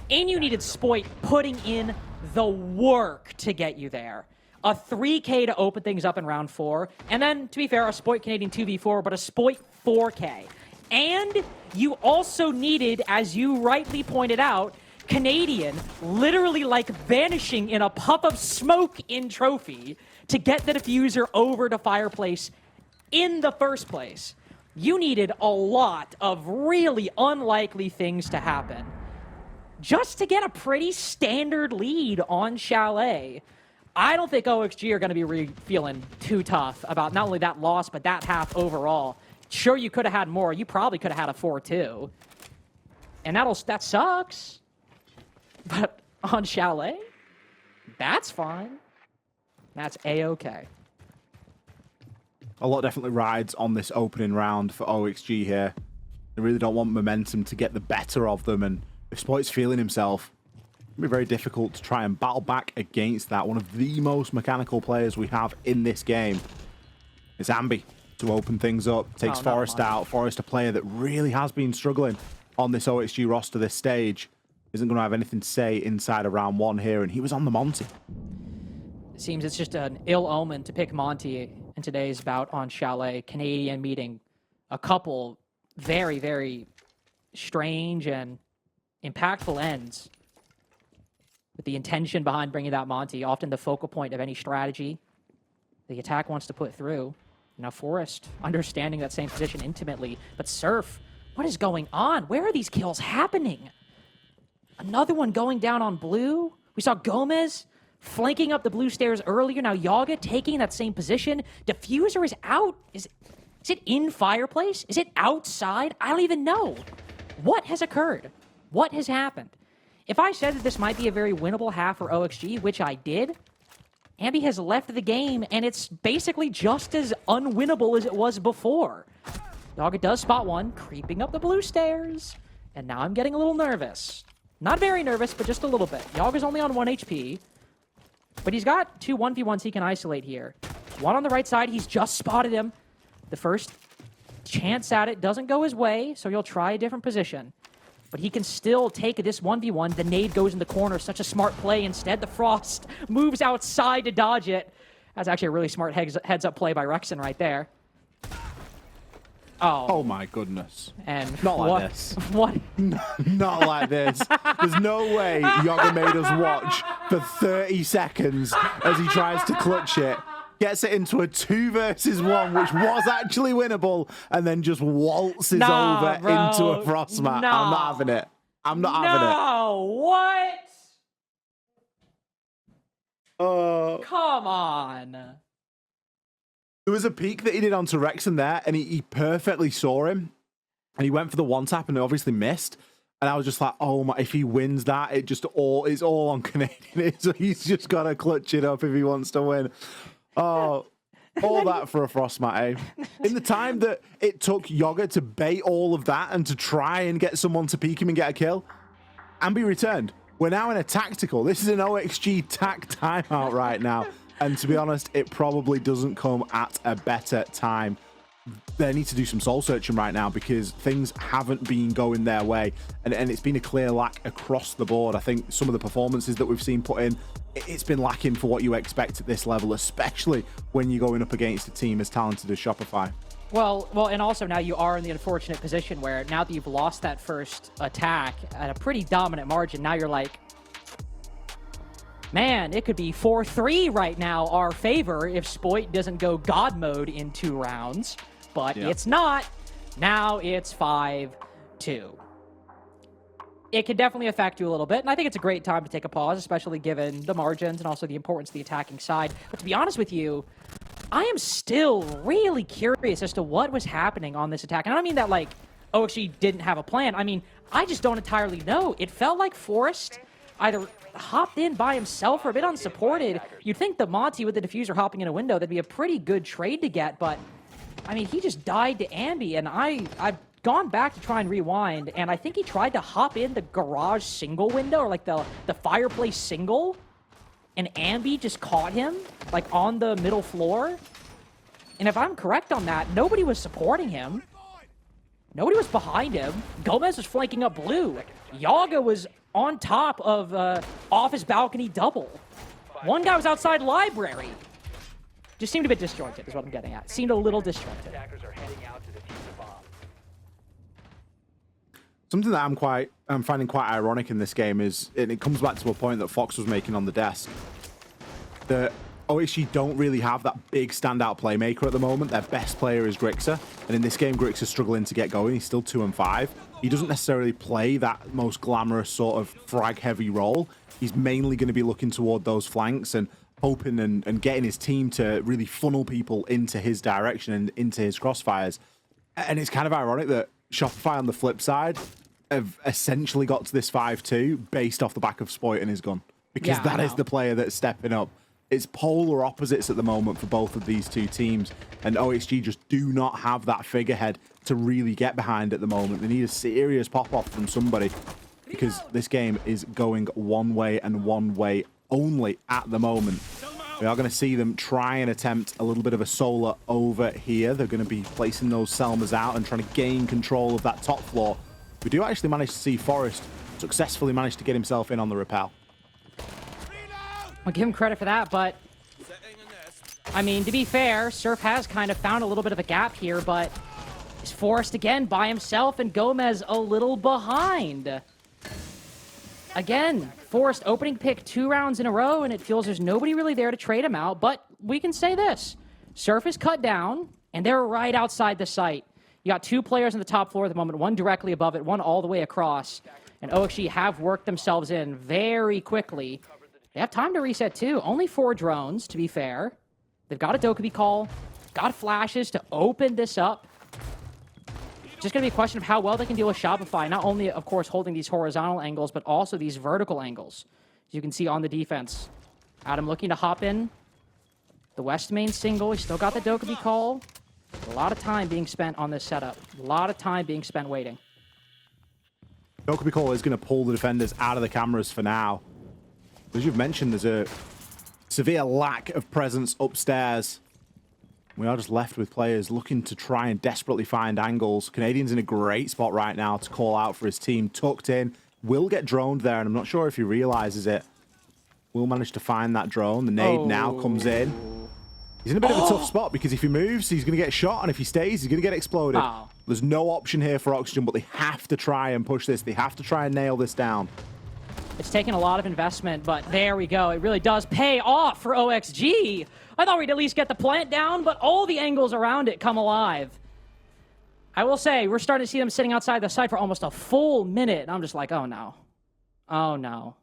and you needed Spoit putting in the work to get you there. A 3K to open things up in round 4. And then, to be fair, a Spoit Canadian 2v4, but a Spoit 4K. And you also needed, as you rightly pointed out, Canadian literally like vanishing in a puff of smoke in Trophy to get the diffuser over to Fireplace in the first place. You needed a lot of really unlikely things to happen just to get a pretty standard lead on Chalet. I don't think OXG are going to be feeling too tough about not only that loss, but that half overall. Sure, you could have had more. You probably could have had a 4-2. And that sucks. But on Chalet, that's fine. That's A-okay. A lot definitely rides on this opening round for OXG here. They really don't want momentum to get the better of them. And if Spoit's feeling himself, It'll be very difficult to try and battle back against that. One of the most mechanical players we have in this game. It's Ambi to open things up. Takes Forrest out. Forrest, a player that really has been struggling on this OXG roster this stage. Isn't going to have anything to say inside of round 1 here, and he was on the Monty. It seems it's just an ill omen to pick Monty in today's bout on Chalet. Canadian meeting a couple very, very strange and impactful ends with the intention behind bringing that Monty, often the focal point of any strategy the attack wants to put through. Now Forrest understanding that same position intimately, but Surf, what is going on? Where are these kills happening? Another one going down on blue. We saw Gomez flanking up the blue stairs earlier. Now Yaga taking that same position. Diffuser is out. Is it in Fireplace? Is it outside? I don't even know. What has occurred? What has happened? If I said that this might be a very winnable half for OXG, which I did, Ambi has left the game, and it's basically just as unwinnable as it was before. Yaga does spot one, creeping up the blue stairs, and now I'm getting a little nervous. Not very nervous, but just a little bit. Yaga's only on 1 HP, but he's got 2 1v1s he can isolate here. One on the right side, he's just spotted him. The first chance at it doesn't go his way, so he'll try a different position. But he can still take this 1v1. The nade goes in the corner, such a smart play. Instead, the Frost moves outside to dodge it. That's actually a really smart heads-up play by Rexon right there. Oh my goodness. And not like this. What? Not like this. There's no way Yaga made us watch for 30 seconds as he tries to clutch it. Gets it into a 2 versus 1, which was actually winnable, and then just waltzes over into a frost mat. I'm not having it. I'm not having it. No, what? Come on. There was a peek that he did onto Rexon there, and he perfectly saw him, and he went for the 1-tap, and it obviously missed. And I was just like, oh my, if he wins that, it's all on Canadian. So he's just got to clutch it up if he wants to win. Oh, all that for a Frostmat, eh? In the time that it took Yaga to bait all of that and to try and get someone to peek him and get a kill, Ambi returned. We're now in a tactical. This is an OXG tac timeout right now. And to be honest, it probably doesn't come at a better time. They need to do some soul searching right now because things haven't been going their way. And it's been a clear lack across the board. I think some of the performances that we've seen put in, it's been lacking for what you expect at this level, especially when you're going up against a team as talented as Shopify. Well, and also now you are in the unfortunate position where now that you've lost that first attack at a pretty dominant margin, now you're like, man, it could be 4-3 right now, our favor, if Spoit doesn't go God mode in 2 rounds. But it's not. Now it's 5-2. It can definitely affect you a little bit, and I think it's a great time to take a pause, especially given the margins and also the importance of the attacking side. But to be honest with you, I am still really curious as to what was happening on this attack. And I don't mean that, like, OXG didn't have a plan. I mean, I just don't entirely know. It felt like Forrest either hopped in by himself or a bit unsupported. You'd think the Monty with the diffuser hopping in a window, that'd be a pretty good trade to get, but I mean, he just died to Ambi, and I've gone back to try and rewind, and I think he tried to hop in the garage single window, or like the fireplace single, and Ambi just caught him, like on the middle floor. And if I'm correct on that, nobody was supporting him. Nobody was behind him. Gomez was flanking up blue. Yaga was on top of off his balcony double. One guy was outside library. Just seemed a bit disjointed, is what I'm getting at. Seemed a little disjointed. Something that I'm finding quite ironic in this game is, and it comes back to a point that Fox was making on the desk, that OXG don't really have that big standout playmaker at the moment. Their best player is Grixer, and in this game, Grixer's struggling to get going. He's still 2-5. He doesn't necessarily play that most glamorous sort of frag-heavy role. He's mainly going to be looking toward those flanks and hoping and getting his team to really funnel people into his direction and into his crossfires. And it's kind of ironic that Shopify on the flip side have essentially got to this 5-2 based off the back of Spoit and his gun. Because that is the player that's stepping up. It's polar opposites at the moment for both of these two teams. And OXG just do not have that figurehead to really get behind at the moment. They need a serious pop-off from somebody. because this game is going one way and one way only at the moment. We are going to see them try and attempt a little bit of a solar over here. They're going to be placing those Selmas out and trying to gain control of that top floor. We do actually manage to see Forest successfully manage to get himself in on the rappel. I'll give him credit for that, but I mean, to be fair, Surf has kind of found a little bit of a gap here, but is Forest again by himself and Gomez a little behind. Again, Forest opening pick 2 rounds in a row, and it feels there's nobody really there to trade him out, but we can say this. Surf is cut down, and they're right outside the site. You got 2 players on the top floor at the moment, one directly above it, one all the way across, and OXG have worked themselves in very quickly. They have time to reset too. Only 4 drones, to be fair. They've got a Dokkaebi call, got flashes to open this up. Just going to be a question of how well they can deal with Shopify. Not only, of course, holding these horizontal angles, but also these vertical angles. As you can see on the defense. Adam looking to hop in. The West main single. He's still got the Dokkaebi call. A lot of time being spent on this setup. A lot of time being spent waiting. Dokkaebi call is going to pull the defenders out of the cameras for now. As you've mentioned, there's a severe lack of presence upstairs. We are just left with players looking to try and desperately find angles. Canadian's in a great spot right now to call out for his team. Tucked in. Will get droned there, and I'm not sure if he realizes it. Will manage to find that drone. The nade now comes in. He's in a bit of a tough spot because if he moves, he's going to get shot, and if he stays, he's going to get exploded. There's no option here for Oxygen, but they have to try and push this. They have to try and nail this down. It's taken a lot of investment, but there we go. It really does pay off for OXG. I thought we'd at least get the plant down, but all the angles around it come alive. I will say, we're starting to see them sitting outside the site for almost a full minute, and I'm just like, oh no. Oh no.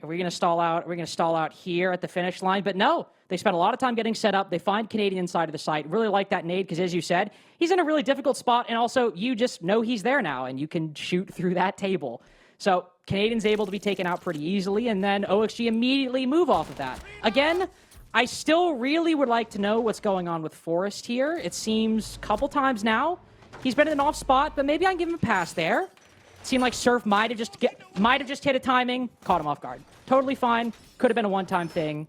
Are we going to stall out? Are we going to stall out here at the finish line? But no, they spent a lot of time getting set up. They find Canadian side of the site. Really like that nade, because as you said, he's in a really difficult spot, and also you just know he's there now, and you can shoot through that table. So Canadian's able to be taken out pretty easily, and then OXG immediately move off of that. Again, I still really would like to know what's going on with Forest here. It seems a couple times now he's been in an off spot, but maybe I can give him a pass there. It seemed like Surf might have just hit a timing, caught him off guard. Totally fine. Could have been a one-time thing.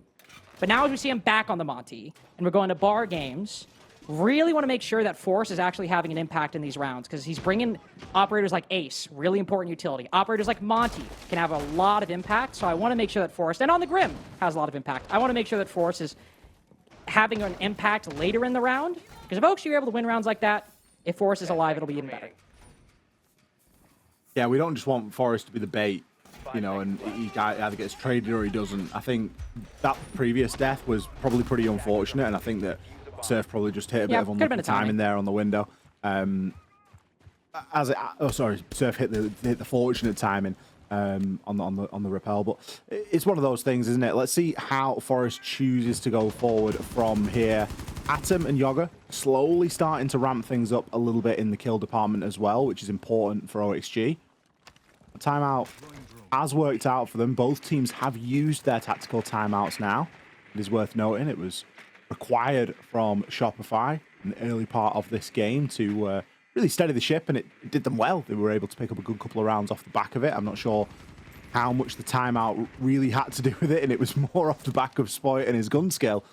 But now as we see him back on the Monty, and we're going to bar games, really want to make sure that Force is actually having an impact in these rounds, because he's bringing operators like Ace, really important utility. Operators like Monty can have a lot of impact, so I want to make sure that Force, and on the Grim, has a lot of impact. I want to make sure that Force is having an impact later in the round, because if Oaks, you're able to win rounds like that, if Force is alive, it'll be even better. Yeah, we don't just want Forest to be the bait, you know, and he either gets traded or he doesn't. I think that previous death was probably pretty unfortunate, and I think that Surf probably just hit a bit of unlucky timing there on the window. Surf hit the fortunate timing on the rappel, but it's one of those things, isn't it? Let's see how Forest chooses to go forward from here. Atom and Yoga slowly starting to ramp things up a little bit in the kill department as well, which is important for OXG. The timeout has worked out for them. Both teams have used their tactical timeouts now. It is worth noting it was required from Shopify in the early part of this game to really steady the ship, and it did them well. They were able to pick up a good couple of rounds off the back of it. I'm not sure how much the timeout really had to do with it, and it was more off the back of Spoit and his gun skill.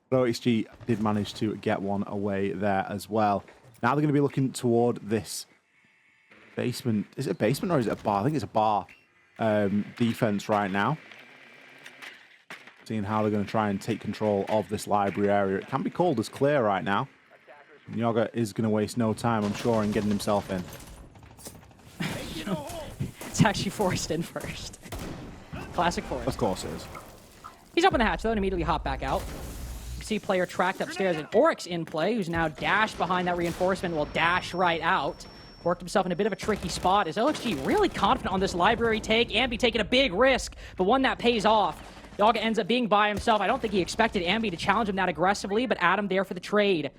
But OXG did manage to get one away there as well. Now they're going to be looking toward this basement. Is it a basement or is it a bar? I think it's a bar defense right now. Seeing how they're going to try and take control of this library area. It can be called as clear right now. Yoga is going to waste no time, I'm sure, in getting himself in. It's actually Forrest in first. Classic Forrest. Of course it is. He's up in the hatch, though, and immediately hop back out. You can see player tracked upstairs, and Oryx in play, who's now dashed behind that reinforcement, will dash right out. Worked himself in a bit of a tricky spot. Is OXG really confident on this library take? Ambi taking a big risk, but one that pays off. Yoga ends up being by himself. I don't think he expected Ambi to challenge him that aggressively, but Adam there for the trade.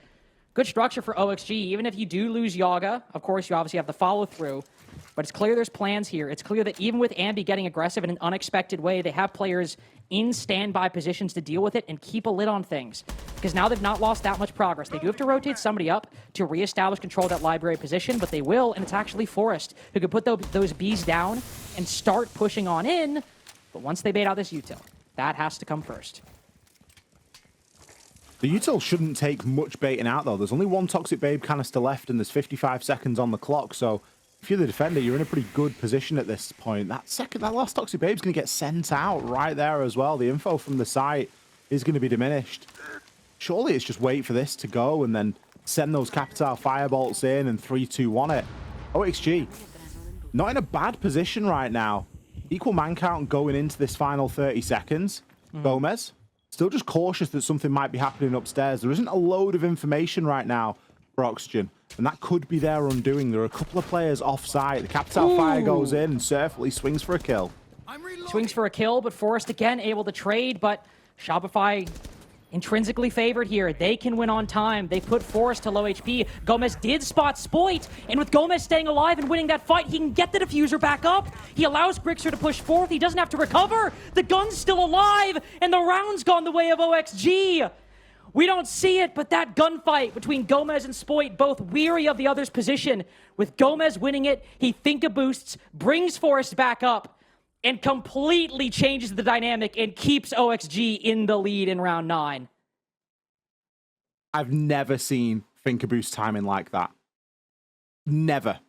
good structure for OXG. Even if you do lose Yaga, of course, you obviously have the follow-through. But it's clear there's plans here. It's clear that even with Ambi getting aggressive in an unexpected way, they have players in standby positions to deal with it and keep a lid on things. Because now they've not lost that much progress. They do have to rotate somebody up to reestablish control of that library position, but they will, and it's actually Forrest who could put those Bs down and start pushing on in. But once they bait out this util, that has to come first. The util shouldn't take much baiting out, though. There's only one Toxic Babe canister left, and there's 55 seconds on the clock, so if you're the defender, you're in a pretty good position at this point. That last Toxic Babe's going to get sent out right there as well. The info from the site is going to be diminished. Surely it's just wait for this to go and then send those Capital Firebolts in and 3-2-1 it. OXG, not in a bad position right now. Equal man count going into this final 30 seconds. Gomez, still just cautious that something might be happening upstairs. There isn't a load of information right now for Oxygen, and that could be their undoing. There are a couple of players off-site. The Capital Fire goes in, and Surfly swings for a kill. Swings for a kill, but Forrest again able to trade, but Shopify intrinsically favored here. They can win on time. They put Forrest to low HP. Gomez did spot Spoit, and with Gomez staying alive and winning that fight, he can get the diffuser back up. He allows Grixer to push forth. He doesn't have to recover. The gun's still alive, and the round's gone the way of OXG. We don't see it, but that gunfight between Gomez and Spoit, both weary of the other's position. With Gomez winning it, he Finka boosts, brings Forrest back up, and completely changes the dynamic and keeps OXG in the lead in round 9. I've never seen Finka boost timing like that. Never.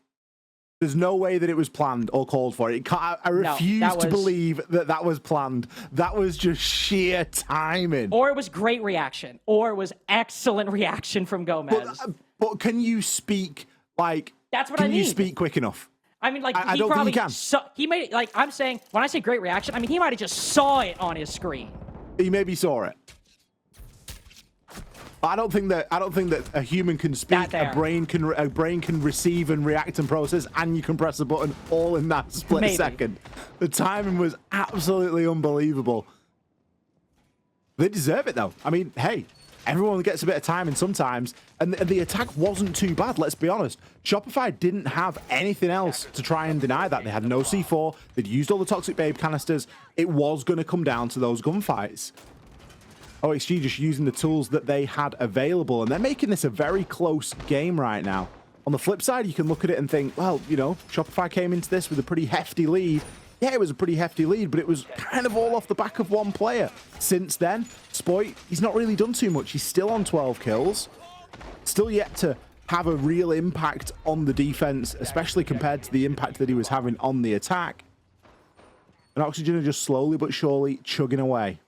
There's no way that it was planned or called for. I refuse to believe that was planned. That was just sheer timing. Or it was great reaction. Or it was excellent reaction from Gomez. But can you speak, like... That's what I mean. Can you speak quick enough? I mean, like, I he don't probably think he can. He made, like, I'm saying, when I say great reaction, I mean, he might have just saw it on his screen. He maybe saw it. I don't think that a human can speak. A brain can receive and react and process, and you can press a button all in that split second. The timing was absolutely unbelievable. They deserve it, though. I mean, hey, everyone gets a bit of timing sometimes, and the attack wasn't too bad, let's be honest. Shopify didn't have anything else to try and deny that. They had no C4, they'd used all the Toxic Babe canisters. It was going to come down to those gunfights. OXG just using the tools that they had available, and they're making this a very close game right now. On the flip side, you can look at it and think, well, you know, Shopify came into this with a pretty hefty lead. Yeah, it was a pretty hefty lead, but it was kind of all off the back of one player. Since then, Spoit, he's not really done too much. He's still on 12 kills. Still yet to have a real impact on the defense, especially compared to the impact that he was having on the attack. And Oxygen are just slowly but surely chugging away.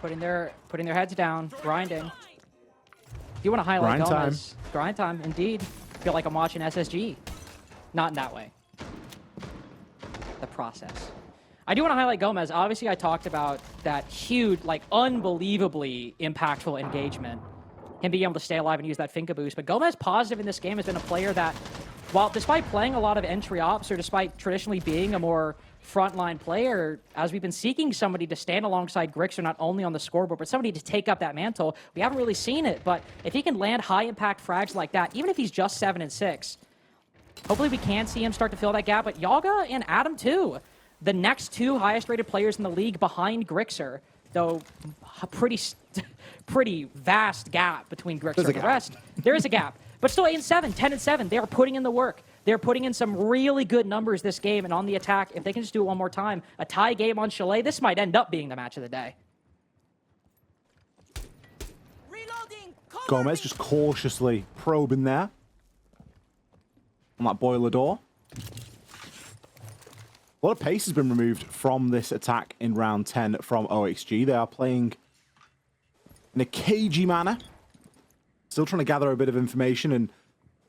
Putting their heads down, grinding. Do you want to highlight Gomez? Grind time, indeed. Feel like I'm watching SSG. Not in that way. The process. I do want to highlight Gomez. Obviously, I talked about that huge, like, unbelievably impactful engagement. Him being able to stay alive and use that Finka boost. But Gomez, positive in this game, has been a player that, while despite playing a lot of entry ops, or despite traditionally being a more frontline player, as we've been seeking somebody to stand alongside Grixer, not only on the scoreboard, but somebody to take up that mantle, we haven't really seen it. But if he can land high-impact frags like that, even if he's just 7 and 6, hopefully we can see him start to fill that gap. But Yaga and Adam, too. The next 2 highest-rated players in the league behind Grixer, though a pretty vast gap between Grixer and the rest. There is a gap. But still 8 and 7, 10 and 7. They are putting in the work. They're putting in some really good numbers this game, and on the attack, if they can just do it one more time, a tie game on Chalet, this might end up being the match of the day. Gomez just cautiously probing there on that boiler door. A lot of pace has been removed from this attack in round 10 from OXG. They are playing in a cagey manner. Still trying to gather a bit of information, and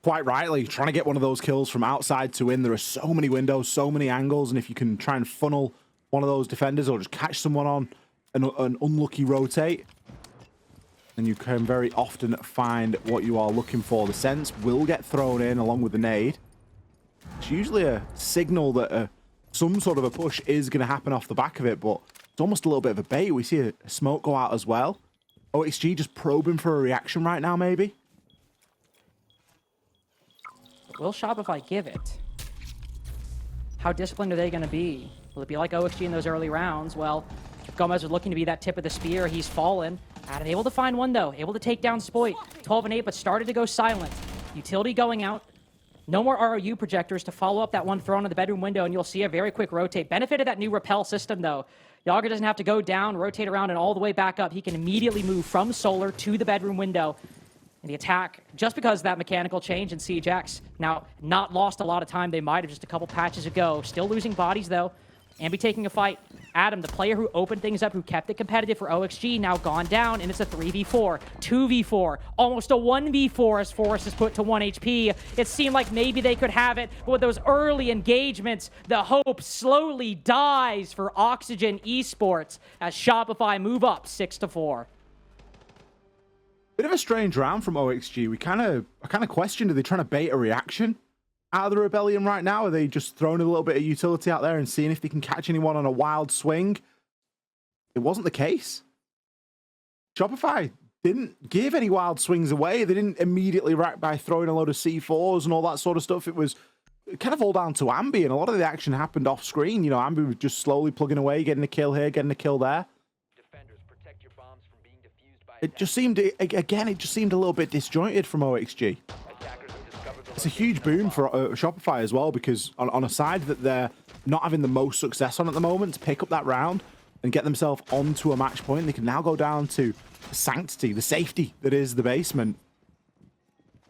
quite rightly, trying to get one of those kills from outside to in. There are so many windows, so many angles, and if you can try and funnel one of those defenders or just catch someone on an unlucky rotate, then you can very often find what you are looking for. The sense will get thrown in along with the nade. It's usually a signal that some sort of a push is going to happen off the back of it, but it's almost a little bit of a bait. We see a smoke go out as well. OXG just probing for a reaction right now, maybe? Will Shopify give it? How disciplined are they going to be? Will it be like OXG in those early rounds? Well, if Gomez is looking to be that tip of the spear, he's fallen. Adam able to find one, though. Able to take down Spoit. 12 and 8, but started to go silent. Utility going out. No more ROU projectors to follow up that one thrown in the bedroom window, and you'll see a very quick rotate. Benefit of that new repel system, though. Yager doesn't have to go down, rotate around, and all the way back up. He can immediately move from solar to the bedroom window. And the attack, just because of that mechanical change in Siege X, now not lost a lot of time. They might have just a couple patches ago. Still losing bodies, though. Ambi taking a fight. Adam, the player who opened things up, who kept it competitive for OXG, now gone down, and it's a 3v4, 2v4, almost a 1v4 as Forrest is put to 1 HP. It seemed like maybe they could have it, but with those early engagements, the hope slowly dies for Oxygen Esports as Shopify move up 6-4. Bit of a strange round from OXG. I kind of questioned, are they trying to bait a reaction out of the Rebellion right now? Are they just throwing a little bit of utility out there and seeing if they can catch anyone on a wild swing? It wasn't the case. Shopify didn't give any wild swings away. They didn't immediately react by throwing a load of C4s and all that sort of stuff. It was kind of all down to Ambi, and a lot of the action happened off screen. You know, Ambi was just slowly plugging away, getting a kill here, getting a kill there. It just seemed, again, it just seemed a little bit disjointed from OXG. It's a huge boom for Shopify as well, because on a side that they're not having the most success on at the moment, to pick up that round and get themselves onto a match point, they can now go down to the sanctity, the safety that is the basement.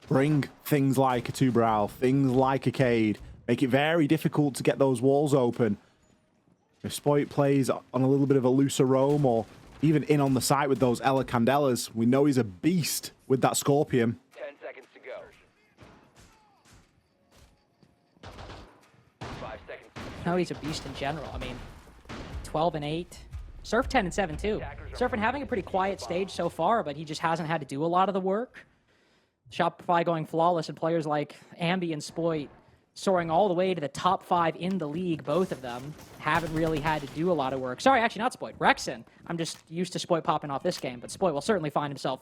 Bring things like a Tuberal, things like a Cade, make it very difficult to get those walls open. If Spoit plays on a little bit of a looser roam, or even in on the site with those Ella Candelas, we know he's a beast with that Scorpion. 10 seconds to go. 5 seconds. No, he's a beast in general. I mean, 12 and 8. Surf 10 and 7 too. Surf having a pretty quiet stage so far, but he just hasn't had to do a lot of the work. Shopify going flawless, and players like Ambi and Spoit soaring all the way to the top 5 in the league. Both of them haven't really had to do a lot of work. Sorry, actually not Spoit. Rexen. I'm just used to Spoit popping off this game, but Spoit will certainly find himself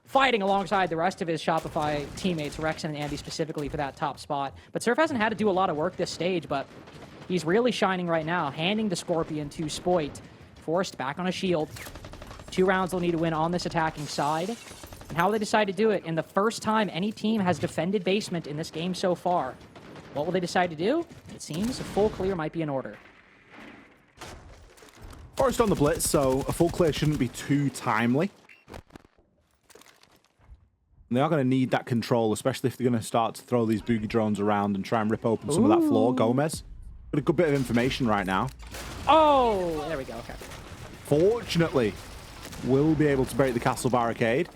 fighting alongside the rest of his Shopify teammates, Rexen and Andy specifically, for that top spot. But Surf hasn't had to do a lot of work this stage, but he's really shining right now, handing the Scorpion to Spoit. Forced back on a shield. 2 rounds they'll need to win on this attacking side. And how they decide to do it in the first time any team has defended basement in this game so far. What will they decide to do? It seems a full clear might be in order. Forrest on the blitz, so a full clear shouldn't be too timely. And they are going to need that control, especially if they're going to start to throw these boogie drones around and try and rip open some of that floor. Gomez, got a good bit of information right now. Oh, there we go. Okay. Fortunately, will be able to break the castle barricade.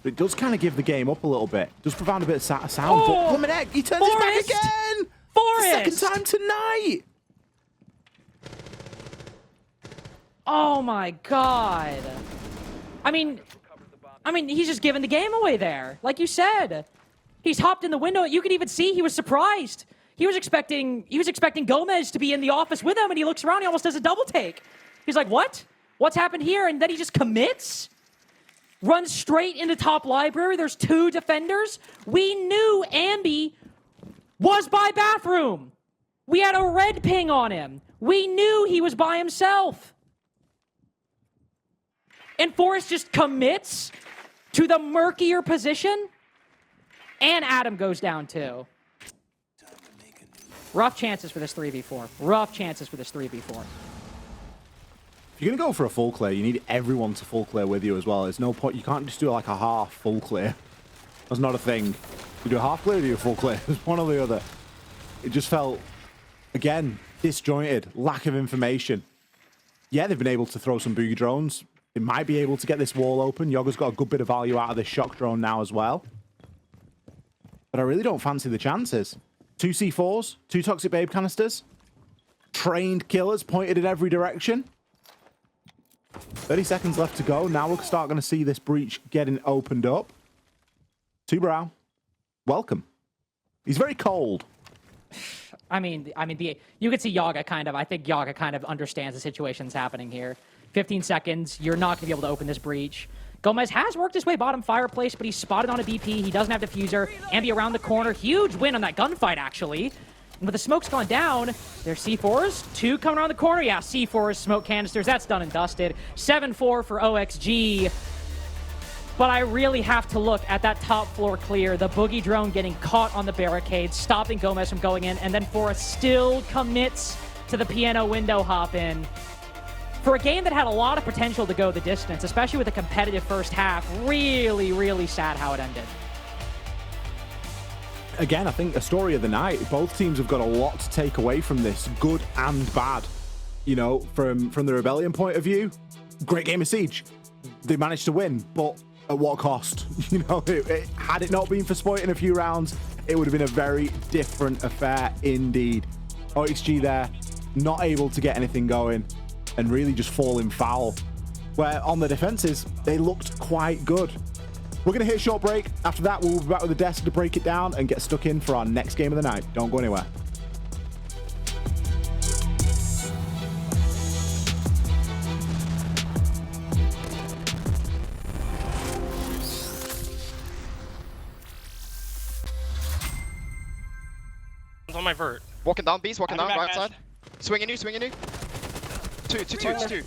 But it does kind of give the game up a little bit. Does provide a bit of sound. Oh, Blimmin' heck, he turns his back again! Forrest! Second time tonight! Oh my god. I mean, he's just giving the game away there. Like you said. He's hopped in the window. You could even see he was surprised. He was expecting Gomez to be in the office with him, and he looks around, he almost does a double take. He's like, what? What's happened here? And then he just commits? Runs straight into top library. There's 2 defenders. We knew Ambi was by bathroom. We had a red ping on him. We knew he was by himself. And Forrest just commits to the murkier position. And Adam goes down too. Rough chances for this 3v4. Rough chances for this 3v4. If you're going to go for a full clear, you need everyone to full clear with you as well. There's no point. You can't just do like a half full clear. That's not a thing. You do a half clear or do a full clear. There's one or the other. It just felt, again, disjointed. Lack of information. Yeah, they've been able to throw some boogie drones. They might be able to get this wall open. Yoga's got a good bit of value out of this shock drone now as well. But I really don't fancy the chances. 2 C4s, 2 toxic babe canisters. Trained killers pointed in every direction. 30 seconds left to go. Now we'll start going to see this breach getting opened up. Tuberal, welcome. He's very cold. I mean, you could see Yaga kind of. I think Yaga kind of understands the situation's happening here. 15 seconds. You're not going to be able to open this breach. Gomez has worked his way bottom fireplace, but he's spotted on a BP. He doesn't have diffuser. Ambi around the corner. Huge win on that gunfight, actually. And with the smoke's gone down, there's C4s. 2 coming around the corner. Yeah, C4s, smoke canisters. That's done and dusted. 7-4 for OXG. But I really have to look at that top floor clear. The boogie drone getting caught on the barricade, stopping Gomez from going in. And then Forrest still commits to the piano window hop in. For a game that had a lot of potential to go the distance, especially with a competitive first half, really, really sad how it ended. Again, I think a story of the night. Both teams have got a lot to take away from this, good and bad. You know, from the Rebellion point of view, great game of Siege. They managed to win, but at what cost? You know, had it not been for Spoit in a few rounds, it would have been a very different affair indeed. OXG there, not able to get anything going, and really just falling foul. Where on the defenses, they looked quite good. We're going to hit a short break. After that, we'll be back with the desk to break it down and get stuck in for our next game of the night. Don't go anywhere. On my vert. Walking down, beast, walking I'll down, be right back, side. Swinging you. Two. The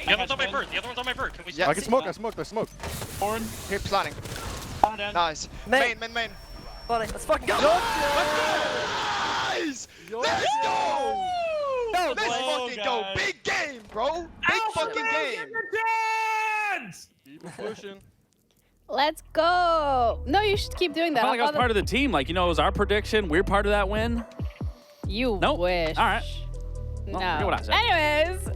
other one's on my vert. The other one's on my vert. Can we? Yeah. I can smoke, I smoke. Horn. Here, sliding. Dead. Nice. Main. Main. Let's fucking go! Nice! Let's go! Let's fucking go! guys. Big game, bro! Big fucking game! Keep pushing. Let's go. No, you should keep doing I that. felt like I was part of the team. Like, you know, it was our prediction. We're part of that win. You Nope. wish. All right. No. Well, forget what I said. Anyways,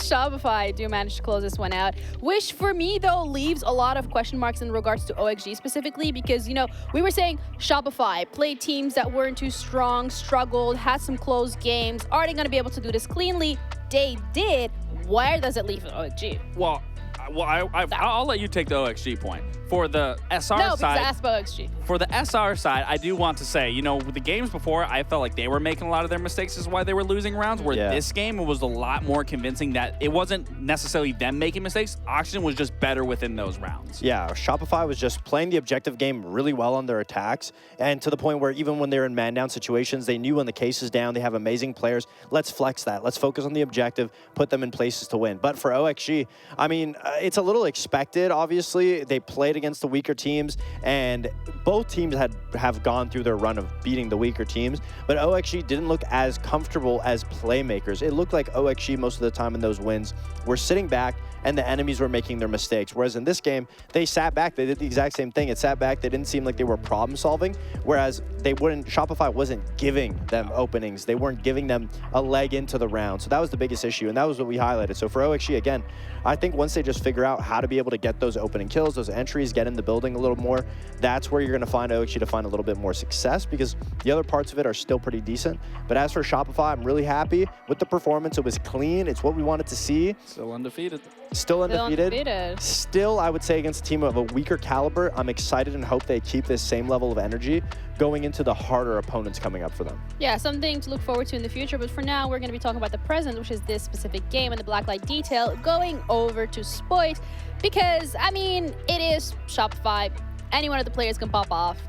Shopify do manage to close this one out. Which for me though leaves a lot of question marks in regards to OXG specifically because, you know, we were saying Shopify played teams that weren't too strong, struggled, had some close games. Are they going to be able to do this cleanly? They did. Where does it leave OXG? Well, I'll let you take the OXG point. For the SR No, because side, I asked about OXG. for the SR side, I do want to say, you know, with the games before, I felt like they were making a lot of their mistakes is why they were losing rounds, where this game, it was a lot more convincing that it wasn't necessarily them making mistakes. Oxygen was just better within those rounds. Yeah, Shopify was just playing the objective game really well on their attacks, and to the point where even when they're in man-down situations, they knew when the case is down, they have amazing players. Let's flex that. Let's focus on the objective, put them in places to win. But for OXG, I mean, it's a little expected, obviously. They played against the weaker teams, and both teams have gone through their run of beating the weaker teams, but OXG didn't look as comfortable as playmakers. It looked like OXG most of the time in those wins were sitting back and the enemies were making their mistakes. Whereas in this game, they sat back. They did the exact same thing. It sat back. They didn't seem like they were problem solving. Whereas Shopify wasn't giving them openings. They weren't giving them a leg into the round. So that was the biggest issue. And that was what we highlighted. So for OXG, again, I think once they just figure out how to be able to get those opening kills, those entries, get in the building a little more, that's where you're going to find OXG to find a little bit more success because the other parts of it are still pretty decent. But as for Shopify, I'm really happy with the performance. It was clean. It's what we wanted to see. Still undefeated. Still undefeated. Still, I would say against a team of a weaker caliber, I'm excited and hope they keep this same level of energy going into the harder opponents coming up for them. Yeah, something to look forward to in the future. But for now, we're going to be talking about the present, which is this specific game and the Blacklight detail, going over to Spoit because, I mean, it is Shopify. Any one of the players can pop off.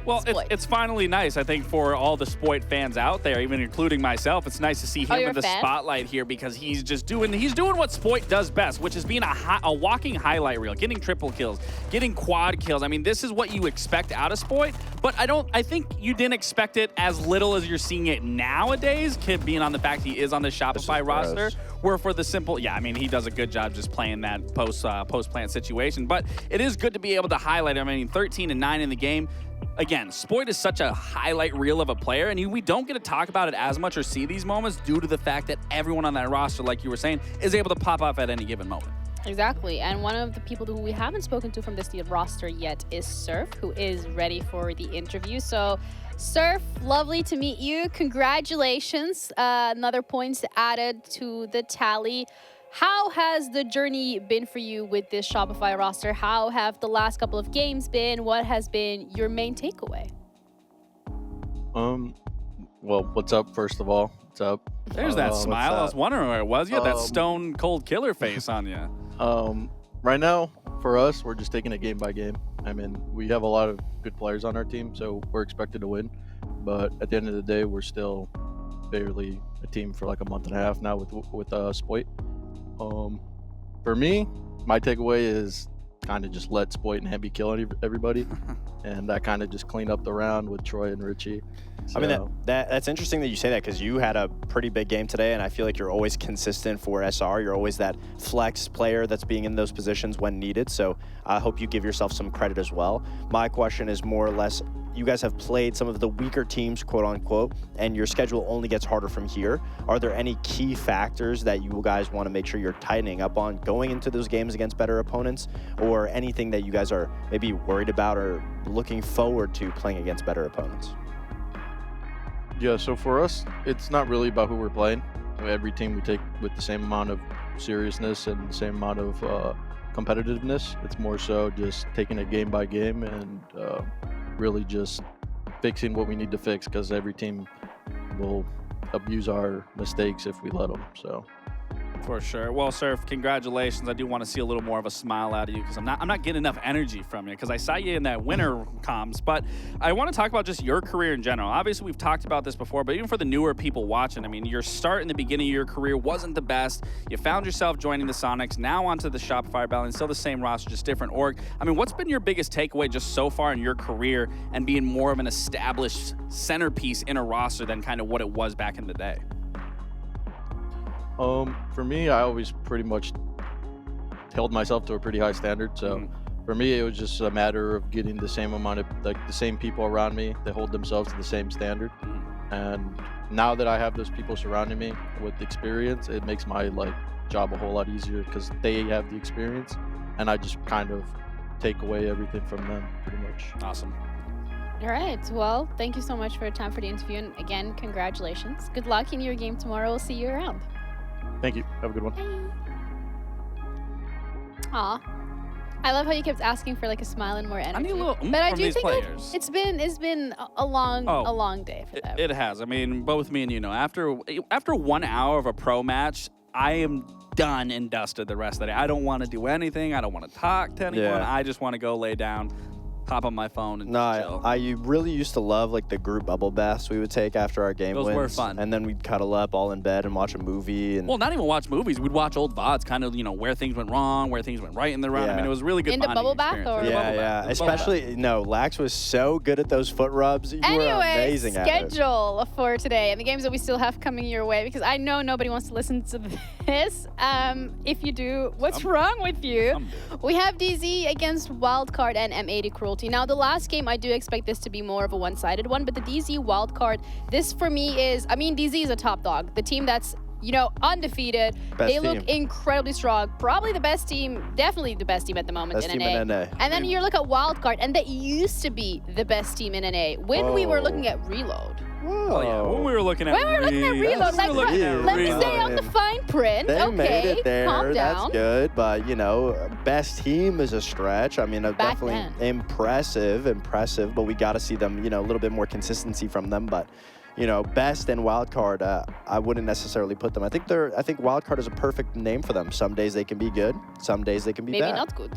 Well, it's finally nice, I think, for all the Spoit fans out there, even including myself. It's nice to see him in the spotlight here because he's just doing what Spoit does best, which is being a walking highlight reel, getting triple kills, getting quad kills. I mean, this is what you expect out of Spoit, but I think you didn't expect it as little as you're seeing it nowadays, being on the fact he is on the Shopify roster. Where for the simple, yeah, I mean, he does a good job just playing that post-plant situation, but it is good to be able to highlight him. I mean, 13 and 9 in the game. Again, Spoit is such a highlight reel of a player, and we don't get to talk about it as much or see these moments due to the fact that everyone on that roster, like you were saying, is able to pop off at any given moment. Exactly, and one of the people who we haven't spoken to from this roster yet is Surf, who is ready for the interview. So, Surf, lovely to meet you. Congratulations. Another points added to the tally. How has the journey been for you with this Shopify roster? How have the last couple of games been? What has been your main takeaway? Well, what's up, first of all? What's up? There's that smile. I was wondering where it was. You had that stone cold killer face on you. Right now, for us, we're just taking it game by game. I mean, we have a lot of good players on our team, so we're expected to win. But at the end of the day, we're still barely a team for like a month and a half now with Spoit. For me, my takeaway is kind of just let Spoit and Hemby kill everybody, and that kind of just cleaned up the round with Troy and Richie. So, I mean, that's interesting that you say that, because you had a pretty big game today, and I feel like you're always consistent for SR. You're always that flex player that's being in those positions when needed, so I hope you give yourself some credit as well. My question is more or less, you guys have played some of the weaker teams, quote unquote, and your schedule only gets harder from here. Are there any key factors that you guys want to make sure you're tightening up on going into those games against better opponents, or anything that you guys are maybe worried about or looking forward to playing against better opponents? yeah, so for us, it's not really about who we're playing. Every team we take with the same amount of seriousness and the same amount of competitiveness. It's more so just taking it game by game and really just fixing what we need to fix, because every team will abuse our mistakes if we let them. So. For sure. Well, Surf, congratulations. I do want to see a little more of a smile out of you, because I'm not getting enough energy from you, because I saw you in that winter comms. But I want to talk about just your career in general. Obviously, we've talked about this before, but even for the newer people watching, I mean, your start in the beginning of your career wasn't the best. You found yourself joining the Sonics, now onto the Shopify Balance, still the same roster, just different org. I mean, what's been your biggest takeaway just so far in your career and being more of an established centerpiece in a roster than kind of what it was back in the day? For me, I always pretty much held myself to a pretty high standard. So for me, it was just a matter of getting the same amount of, like, the same people around me that hold themselves to the same standard. And now that I have those people surrounding me with experience, it makes my job a whole lot easier, because they have the experience, and I just kind of take away everything from them pretty much. Awesome. All right. Well, thank you so much for your time for the interview. And again, congratulations. Good luck in your game tomorrow. We'll see you around. Thank you. Have a good one. Aw. I love how you kept asking for a smile and more energy. I need a little but I from do these think players. it's been a long day for them. It has. I mean, both me and you know, after 1 hour of a pro match, I am done and dusted the rest of the day. I don't want to do anything. I don't want to talk to anyone. Yeah. I just want to go lay down, hop on my phone, and chill. I really used to love the group bubble baths we would take after our game Those wins. were fun. And then we'd cuddle up all in bed and watch a movie. And Well, not even watch movies. We'd watch old VODs, kind of, where things went wrong, where things went right in the round. I mean, it was a really good In the bonding bubble bath, experience. or- In the yeah, bubble bath. yeah. Especially, no, Lax was so good at those foot rubs. You were Anyway, amazing at it. schedule for today and the games that we still have coming your way, because I know nobody wants to listen to this. If you do, what's wrong with you? Some do. We have DZ against Wildcard and M80 Cruelty. Now, the last game, I do expect this to be more of a one-sided one, but the DZ Wildcard, this for me is, I mean, DZ is a top dog. The team that's, undefeated. Best They look team. incredibly strong. Probably the best team, definitely the best team at the moment Best in team NA. in NA. And then you look at Wildcard, and they used to be the best team in NA when we were Whoa. looking at Reload. Oh, yeah. When we were looking at When we were looking at Reload, That's like, looking at let me Reload. stay on the fine print. They okay, made it there. calm That's down. good. But, best team is a stretch. I mean, definitely then. impressive. But we got to see them, a little bit more consistency from them. But, best and wildcard, I wouldn't necessarily put them. I think wildcard is a perfect name for them. Some days they can be good. Some days they can be Maybe bad. not good.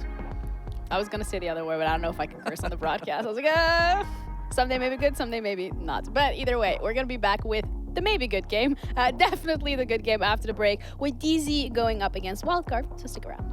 I was going to say the other word, but I don't know if I can curse on the broadcast. I was like, someday maybe good, someday maybe not. But either way, we're going to be back with the maybe good game. Definitely the good game after the break, with DZ going up against Wildcard. So stick around.